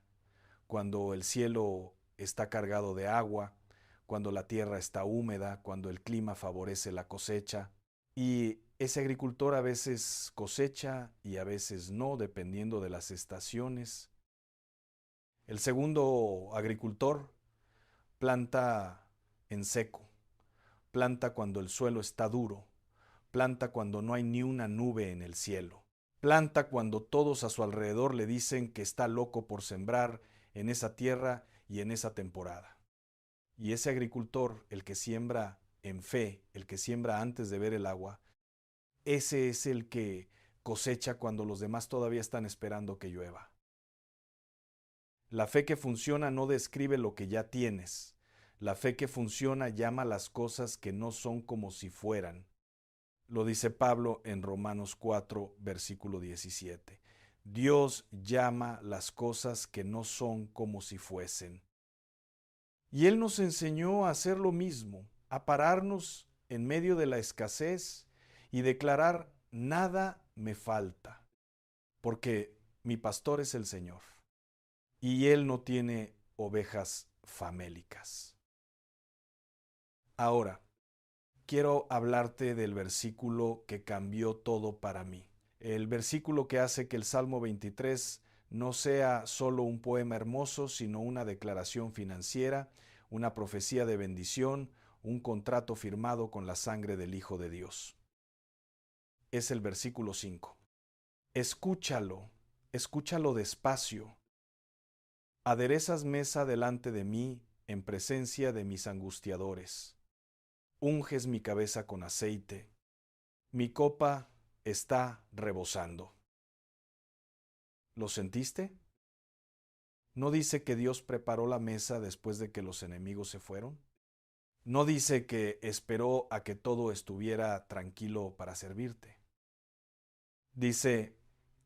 cuando el cielo está cargado de agua, cuando la tierra está húmeda, cuando el clima favorece la cosecha. Y ese agricultor a veces cosecha y a veces no, dependiendo de las estaciones. El segundo agricultor planta en seco, planta cuando el suelo está duro, planta cuando no hay ni una nube en el cielo, planta cuando todos a su alrededor le dicen que está loco por sembrar en esa tierra y en esa temporada. Y ese agricultor, el que siembra en fe, el que siembra antes de ver el agua, ese es el que cosecha cuando los demás todavía están esperando que llueva. La fe que funciona no describe lo que ya tienes. La fe que funciona llama las cosas que no son como si fueran. Lo dice Pablo en Romanos 4, versículo 17. Dios llama las cosas que no son como si fuesen. Y Él nos enseñó a hacer lo mismo, a pararnos en medio de la escasez y declarar: nada me falta, porque mi pastor es el Señor. Y Él no tiene ovejas famélicas. Ahora, quiero hablarte del versículo que cambió todo para mí. El versículo que hace que el Salmo 23 no sea solo un poema hermoso, sino una declaración financiera, una profecía de bendición, un contrato firmado con la sangre del Hijo de Dios. Es el versículo 5. Escúchalo despacio. Aderezas mesa delante de mí en presencia de mis angustiadores. Unges mi cabeza con aceite. Mi copa está rebosando. ¿Lo sentiste? ¿No dice que Dios preparó la mesa después de que los enemigos se fueron? ¿No dice que esperó a que todo estuviera tranquilo para servirte? Dice: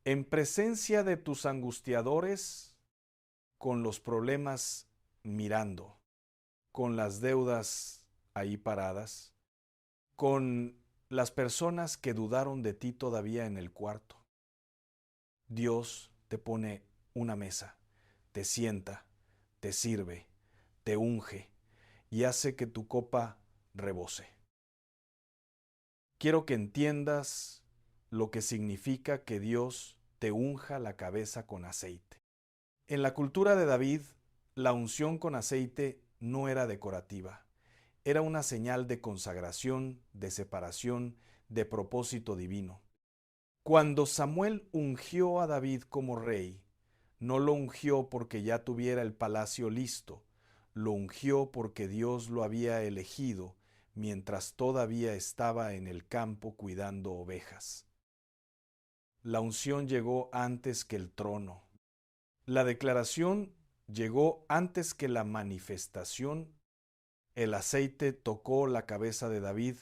en presencia de tus angustiadores, con los problemas mirando, con las deudas ahí paradas, con las personas que dudaron de ti todavía en el cuarto. Dios te pone una mesa, te sienta, te sirve, te unge y hace que tu copa rebose. Quiero que entiendas lo que significa que Dios te unja la cabeza con aceite. En la cultura de David, la unción con aceite no era decorativa, era una señal de consagración, de separación, de propósito divino. Cuando Samuel ungió a David como rey, no lo ungió porque ya tuviera el palacio listo, lo ungió porque Dios lo había elegido mientras todavía estaba en el campo cuidando ovejas. La unción llegó antes que el trono. La declaración llegó antes que la manifestación. El aceite tocó la cabeza de David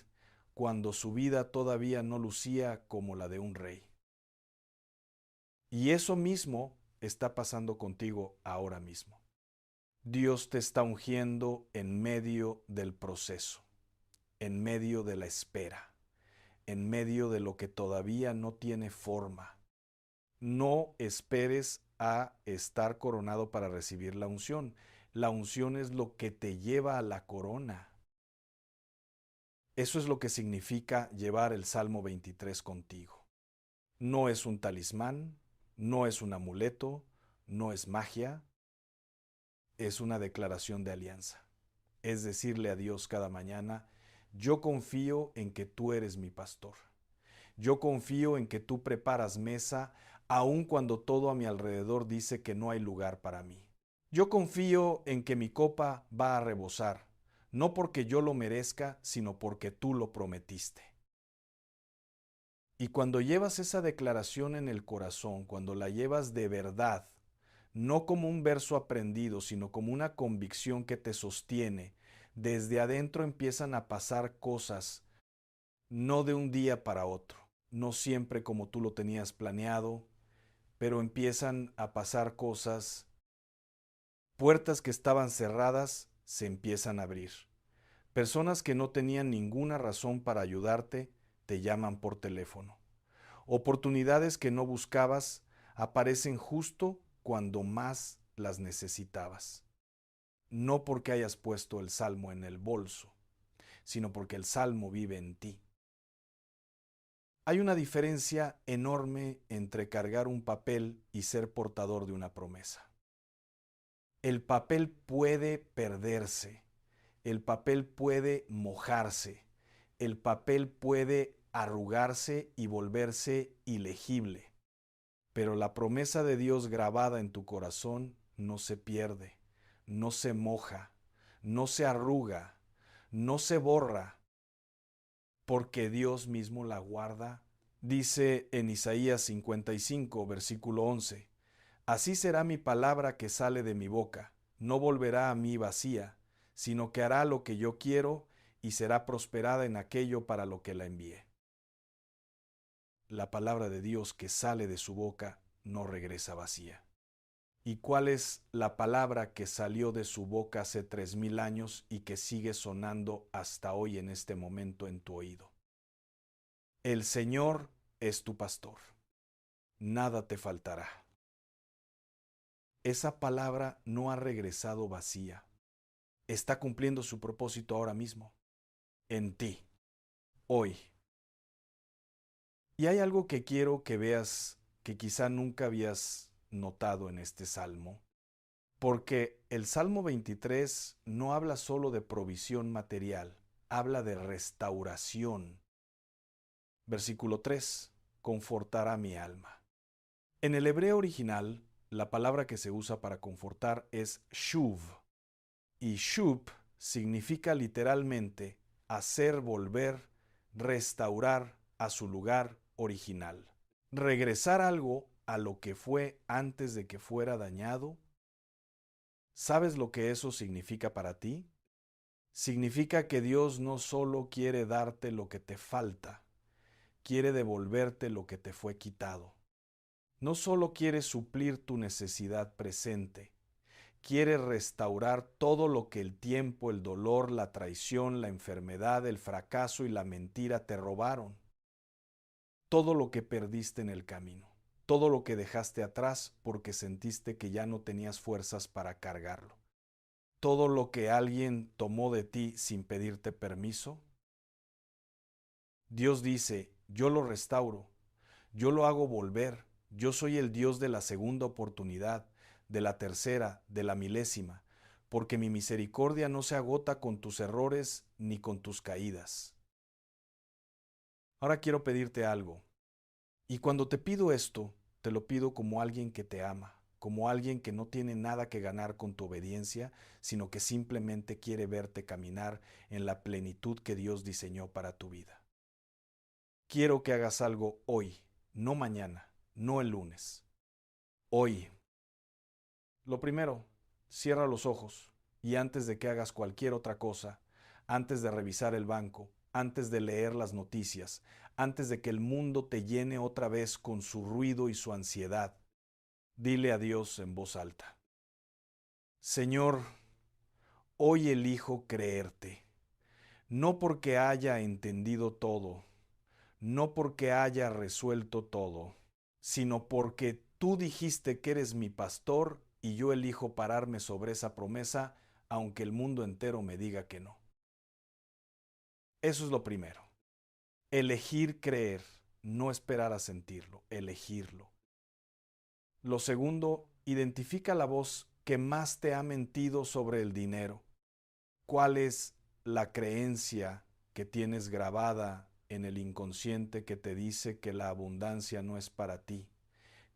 cuando su vida todavía no lucía como la de un rey. Y eso mismo está pasando contigo ahora mismo. Dios te está ungiendo en medio del proceso, en medio de la espera, en medio de lo que todavía no tiene forma. No esperes a estar coronado para recibir la unción. La unción es lo que te lleva a la corona. Eso es lo que significa llevar el Salmo 23 contigo. No es un talismán, no es un amuleto, no es magia, es una declaración de alianza. Es decirle a Dios cada mañana, yo confío en que tú eres mi pastor. Yo confío en que tú preparas mesa aun cuando todo a mi alrededor dice que no hay lugar para mí. Yo confío en que mi copa va a rebosar, no porque yo lo merezca, sino porque tú lo prometiste. Y cuando llevas esa declaración en el corazón, cuando la llevas de verdad, no como un verso aprendido, sino como una convicción que te sostiene, desde adentro empiezan a pasar cosas, no de un día para otro, no siempre como tú lo tenías planeado, pero empiezan a pasar cosas, puertas que estaban cerradas se empiezan a abrir. Personas que no tenían ninguna razón para ayudarte te llaman por teléfono. Oportunidades que no buscabas aparecen justo cuando más las necesitabas. No porque hayas puesto el salmo en el bolso, sino porque el salmo vive en ti. Hay una diferencia enorme entre cargar un papel y ser portador de una promesa. El papel puede perderse, el papel puede mojarse, el papel puede arrugarse y volverse ilegible. Pero la promesa de Dios grabada en tu corazón no se pierde, no se moja, no se arruga, no se borra, porque Dios mismo la guarda. Dice en Isaías 55, versículo 11, así será mi palabra que sale de mi boca, no volverá a mí vacía, sino que hará lo que yo quiero y será prosperada en aquello para lo que la envié. La palabra de Dios que sale de su boca no regresa vacía. ¿Y cuál es la palabra que salió de su boca hace 3000 años y que sigue sonando hasta hoy en este momento en tu oído? El Señor es tu pastor, nada te faltará. Esa palabra no ha regresado vacía. Está cumpliendo su propósito ahora mismo, en ti, hoy. Y hay algo que quiero que veas que quizá nunca habías notado en este salmo, porque el Salmo 23 no habla solo de provisión material, habla de restauración. Versículo 3, confortará mi alma. En el hebreo original, la palabra que se usa para confortar es shuv, y shuv significa literalmente hacer volver, restaurar a su lugar original. Regresar algo a lo que fue antes de que fuera dañado. ¿Sabes lo que eso significa para ti? Significa que Dios no solo quiere darte lo que te falta, quiere devolverte lo que te fue quitado. No solo quiere suplir tu necesidad presente, quiere restaurar todo lo que el tiempo, el dolor, la traición, la enfermedad, el fracaso y la mentira te robaron. Todo lo que perdiste en el camino, todo lo que dejaste atrás porque sentiste que ya no tenías fuerzas para cargarlo. Todo lo que alguien tomó de ti sin pedirte permiso. Dios dice, yo lo restauro, yo lo hago volver, yo soy el Dios de la segunda oportunidad, de la tercera, de la milésima, porque mi misericordia no se agota con tus errores ni con tus caídas. Ahora quiero pedirte algo, y cuando te pido esto, te lo pido como alguien que te ama, como alguien que no tiene nada que ganar con tu obediencia, sino que simplemente quiere verte caminar en la plenitud que Dios diseñó para tu vida. Quiero que hagas algo hoy, no mañana, no el lunes. Hoy. Lo primero, cierra los ojos y antes de que hagas cualquier otra cosa, antes de revisar el banco, antes de leer las noticias, antes de que el mundo te llene otra vez con su ruido y su ansiedad, dile a Dios en voz alta: Señor, hoy elijo creerte, no porque haya entendido todo, no porque haya resuelto todo, sino porque tú dijiste que eres mi pastor y yo elijo pararme sobre esa promesa, aunque el mundo entero me diga que no. Eso es lo primero. Elegir creer, no esperar a sentirlo, elegirlo. Lo segundo, identifica la voz que más te ha mentido sobre el dinero. ¿Cuál es la creencia que tienes grabada en el inconsciente que te dice que la abundancia no es para ti,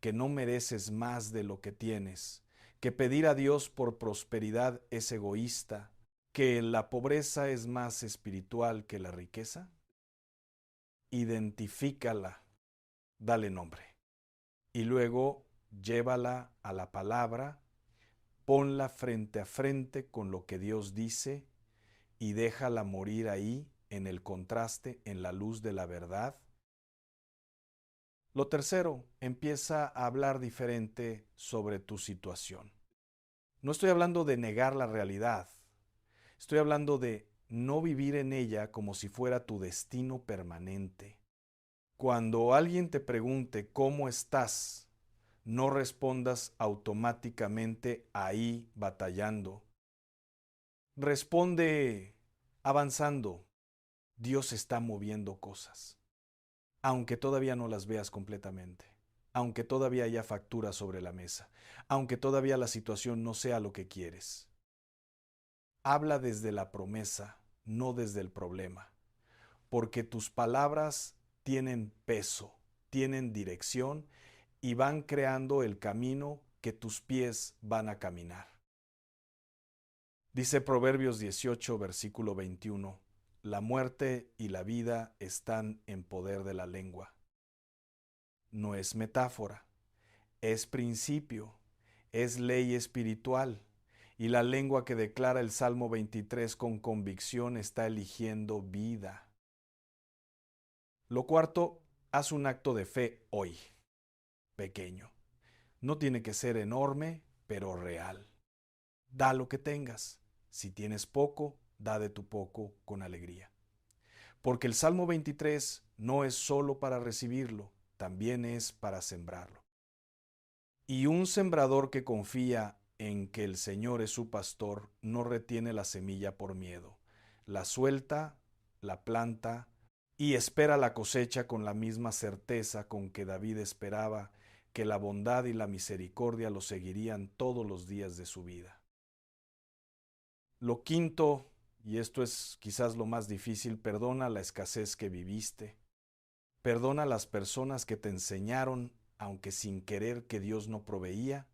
que no mereces más de lo que tienes, que pedir a Dios por prosperidad es egoísta, que la pobreza es más espiritual que la riqueza? Identifícala, dale nombre y luego llévala a la palabra, ponla frente a frente con lo que Dios dice y déjala morir ahí en el contraste, en la luz de la verdad. Lo tercero, empieza a hablar diferente sobre tu situación. No estoy hablando de negar la realidad, estoy hablando de no vivir en ella como si fuera tu destino permanente. Cuando alguien te pregunte cómo estás, no respondas automáticamente ahí batallando. Responde avanzando. Dios está moviendo cosas, aunque todavía no las veas completamente, aunque todavía haya facturas sobre la mesa, aunque todavía la situación no sea lo que quieres. Habla desde la promesa, no desde el problema, porque tus palabras tienen peso, tienen dirección y van creando el camino que tus pies van a caminar. Dice Proverbios 18, versículo 21, la muerte y la vida están en poder de la lengua. No es metáfora, es principio, es ley espiritual, y la lengua que declara el Salmo 23 con convicción está eligiendo vida. Lo cuarto, haz un acto de fe hoy, pequeño. No tiene que ser enorme, pero real. Da lo que tengas. Si tienes poco, da de tu poco con alegría. Porque el Salmo 23 no es solo para recibirlo, también es para sembrarlo. Y un sembrador que confía en que el Señor es su pastor no retiene la semilla por miedo. La suelta, la planta y espera la cosecha con la misma certeza con que David esperaba que la bondad y la misericordia lo seguirían todos los días de su vida. Lo quinto, y esto es quizás lo más difícil, perdona la escasez que viviste. Perdona a las personas que te enseñaron, aunque sin querer, que Dios no proveía.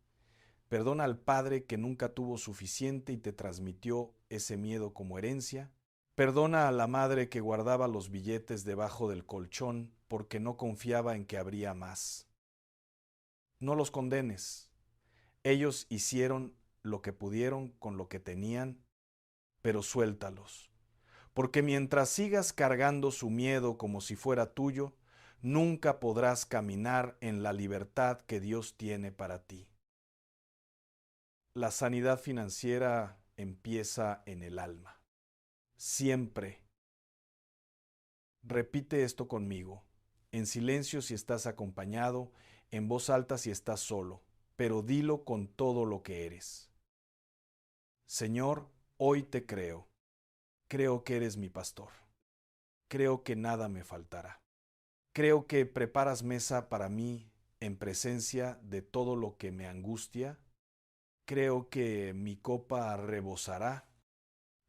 Perdona al padre que nunca tuvo suficiente y te transmitió ese miedo como herencia. Perdona a la madre que guardaba los billetes debajo del colchón porque no confiaba en que habría más. No los condenes. Ellos hicieron lo que pudieron con lo que tenían, pero suéltalos. Porque mientras sigas cargando su miedo como si fuera tuyo, nunca podrás caminar en la libertad que Dios tiene para ti. La sanidad financiera empieza en el alma. Siempre. Repite esto conmigo, en silencio si estás acompañado, en voz alta si estás solo, pero dilo con todo lo que eres. Señor, hoy te creo. Creo que eres mi pastor. Creo que nada me faltará. Creo que preparas mesa para mí en presencia de todo lo que me angustia. Creo que mi copa rebosará.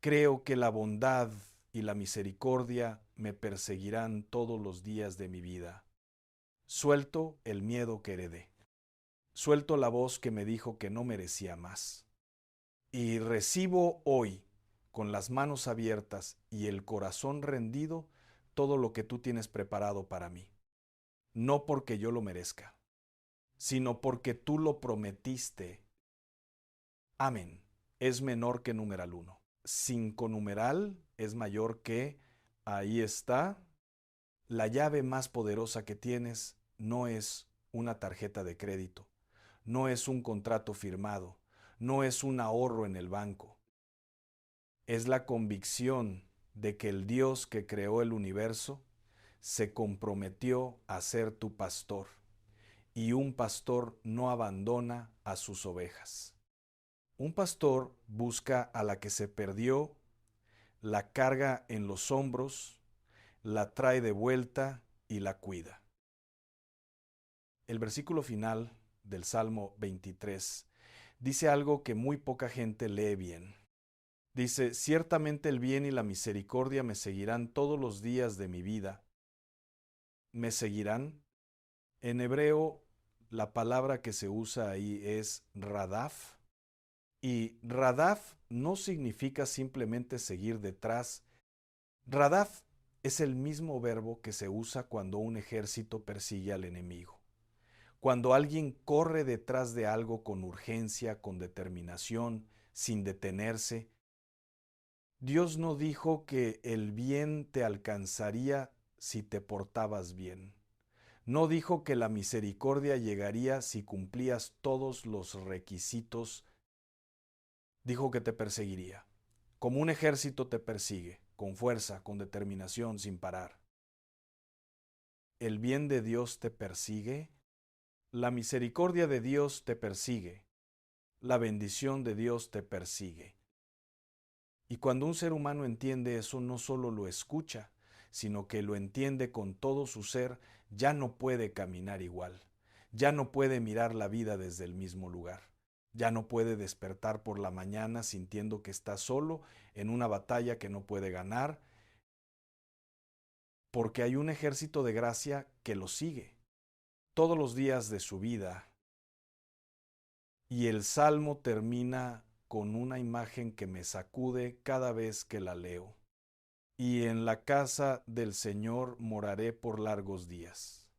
Creo que la bondad y la misericordia me perseguirán todos los días de mi vida. Suelto el miedo que heredé. Suelto la voz que me dijo que no merecía más. Y recibo hoy, con las manos abiertas y el corazón rendido, todo lo que tú tienes preparado para mí. No porque yo lo merezca, sino porque tú lo prometiste. Amén. Es menor que numeral 1. 5 numeral es mayor que, ahí está, la llave más poderosa que tienes no es una tarjeta de crédito, no es un contrato firmado, no es un ahorro en el banco. Es la convicción de que el Dios que creó el universo se comprometió a ser tu pastor, y un pastor no abandona a sus ovejas. Un pastor busca a la que se perdió, la carga en los hombros, la trae de vuelta y la cuida. El versículo final del Salmo 23 dice algo que muy poca gente lee bien. Dice, ciertamente el bien y la misericordia me seguirán todos los días de mi vida. ¿Me seguirán? En hebreo, la palabra que se usa ahí es radaf. Y radaf no significa simplemente seguir detrás. Radaf es el mismo verbo que se usa cuando un ejército persigue al enemigo. Cuando alguien corre detrás de algo con urgencia, con determinación, sin detenerse. Dios no dijo que el bien te alcanzaría si te portabas bien. No dijo que la misericordia llegaría si cumplías todos los requisitos. Dijo que te perseguiría. Como un ejército te persigue, con fuerza, con determinación, sin parar. ¿El bien de Dios te persigue? La misericordia de Dios te persigue. La bendición de Dios te persigue. Y cuando un ser humano entiende eso, no solo lo escucha, sino que lo entiende con todo su ser, ya no puede caminar igual, ya no puede mirar la vida desde el mismo lugar, ya no puede despertar por la mañana sintiendo que está solo en una batalla que no puede ganar, porque hay un ejército de gracia que lo sigue todos los días de su vida. Y el salmo termina con una imagen que me sacude cada vez que la leo. Y en la casa del Señor moraré por largos días.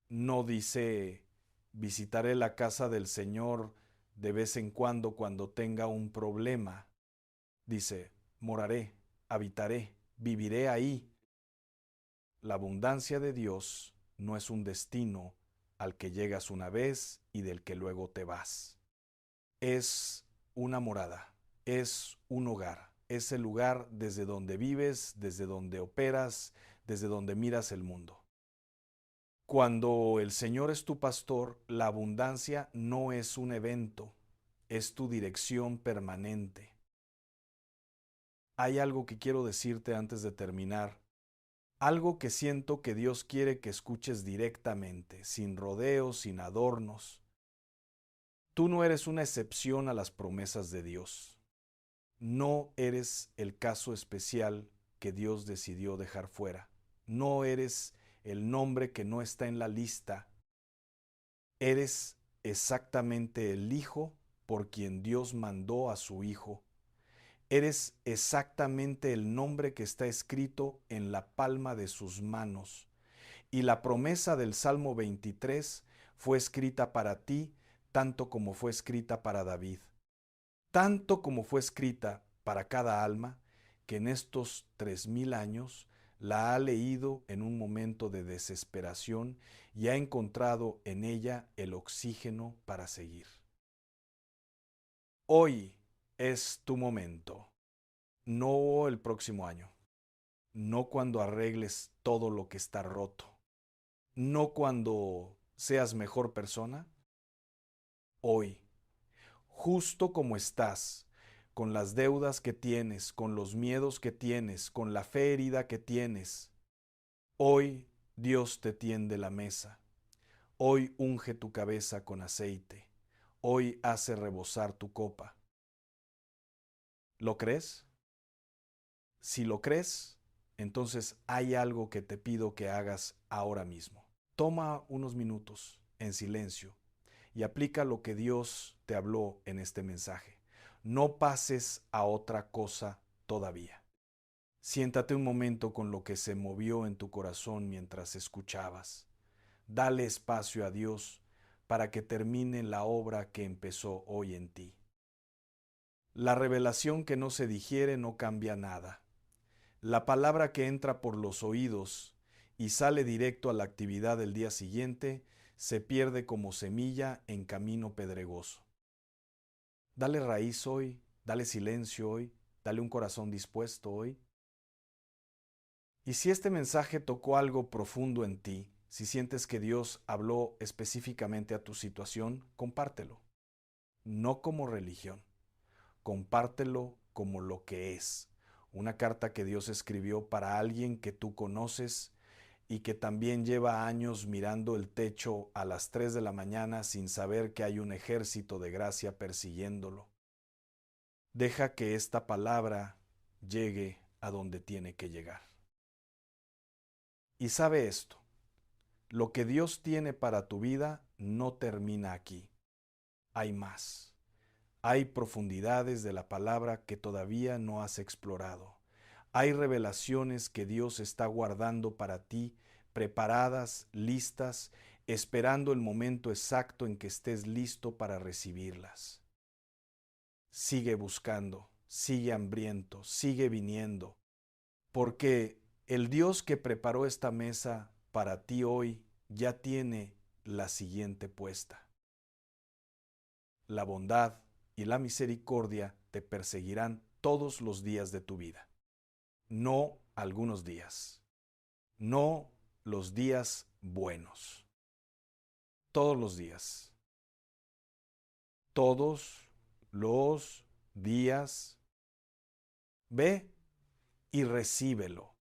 No dice, visitaré la casa del Señor de vez en cuando tenga un problema. Dice, moraré, habitaré, viviré ahí. La abundancia de Dios no es un destino al que llegas una vez y del que luego te vas. Es una morada, es un hogar, es el lugar desde donde vives, desde donde operas, desde donde miras el mundo. Cuando el Señor es tu pastor, la abundancia no es un evento, es tu dirección permanente. Hay algo que quiero decirte antes de terminar, algo que siento que Dios quiere que escuches directamente, sin rodeos, sin adornos. Tú no eres una excepción a las promesas de Dios. No eres el caso especial que Dios decidió dejar fuera. No eres el nombre que no está en la lista. Eres exactamente el Hijo por quien Dios mandó a su Hijo. Eres exactamente el nombre que está escrito en la palma de sus manos. Y la promesa del Salmo 23 fue escrita para ti, tanto como fue escrita para David. Tanto como fue escrita para cada alma, que en estos 3000 años la ha leído en un momento de desesperación y ha encontrado en ella el oxígeno para seguir. Hoy es tu momento, no el próximo año, no cuando arregles todo lo que está roto, no cuando seas mejor persona, hoy, justo como estás, con las deudas que tienes, con los miedos que tienes, con la fe herida que tienes. Hoy Dios te tiende la mesa. Hoy unge tu cabeza con aceite. Hoy hace rebosar tu copa. ¿Lo crees? Si lo crees, entonces hay algo que te pido que hagas ahora mismo. Toma unos minutos en silencio y aplica lo que Dios te habló en este mensaje. No pases a otra cosa todavía. Siéntate un momento con lo que se movió en tu corazón mientras escuchabas. Dale espacio a Dios para que termine la obra que empezó hoy en ti. La revelación que no se digiere no cambia nada. La palabra que entra por los oídos y sale directo a la actividad del día siguiente se pierde como semilla en camino pedregoso. Dale raíz hoy, dale silencio hoy, dale un corazón dispuesto hoy. Y si este mensaje tocó algo profundo en ti, si sientes que Dios habló específicamente a tu situación, compártelo. No como religión, compártelo como lo que es. Una carta que Dios escribió para alguien que tú conoces y que también lleva años mirando el techo a las 3 de la mañana sin saber que hay un ejército de gracia persiguiéndolo. Deja que esta palabra llegue a donde tiene que llegar. Y sabe esto, lo que Dios tiene para tu vida no termina aquí. Hay más. Hay profundidades de la palabra que todavía no has explorado. Hay revelaciones que Dios está guardando para ti, preparadas, listas, esperando el momento exacto en que estés listo para recibirlas. Sigue buscando, sigue hambriento, sigue viniendo, porque el Dios que preparó esta mesa para ti hoy ya tiene la siguiente puesta. La bondad y la misericordia te perseguirán todos los días de tu vida. No algunos días. No los días buenos. Todos los días. Todos los días. Ve y recíbelo.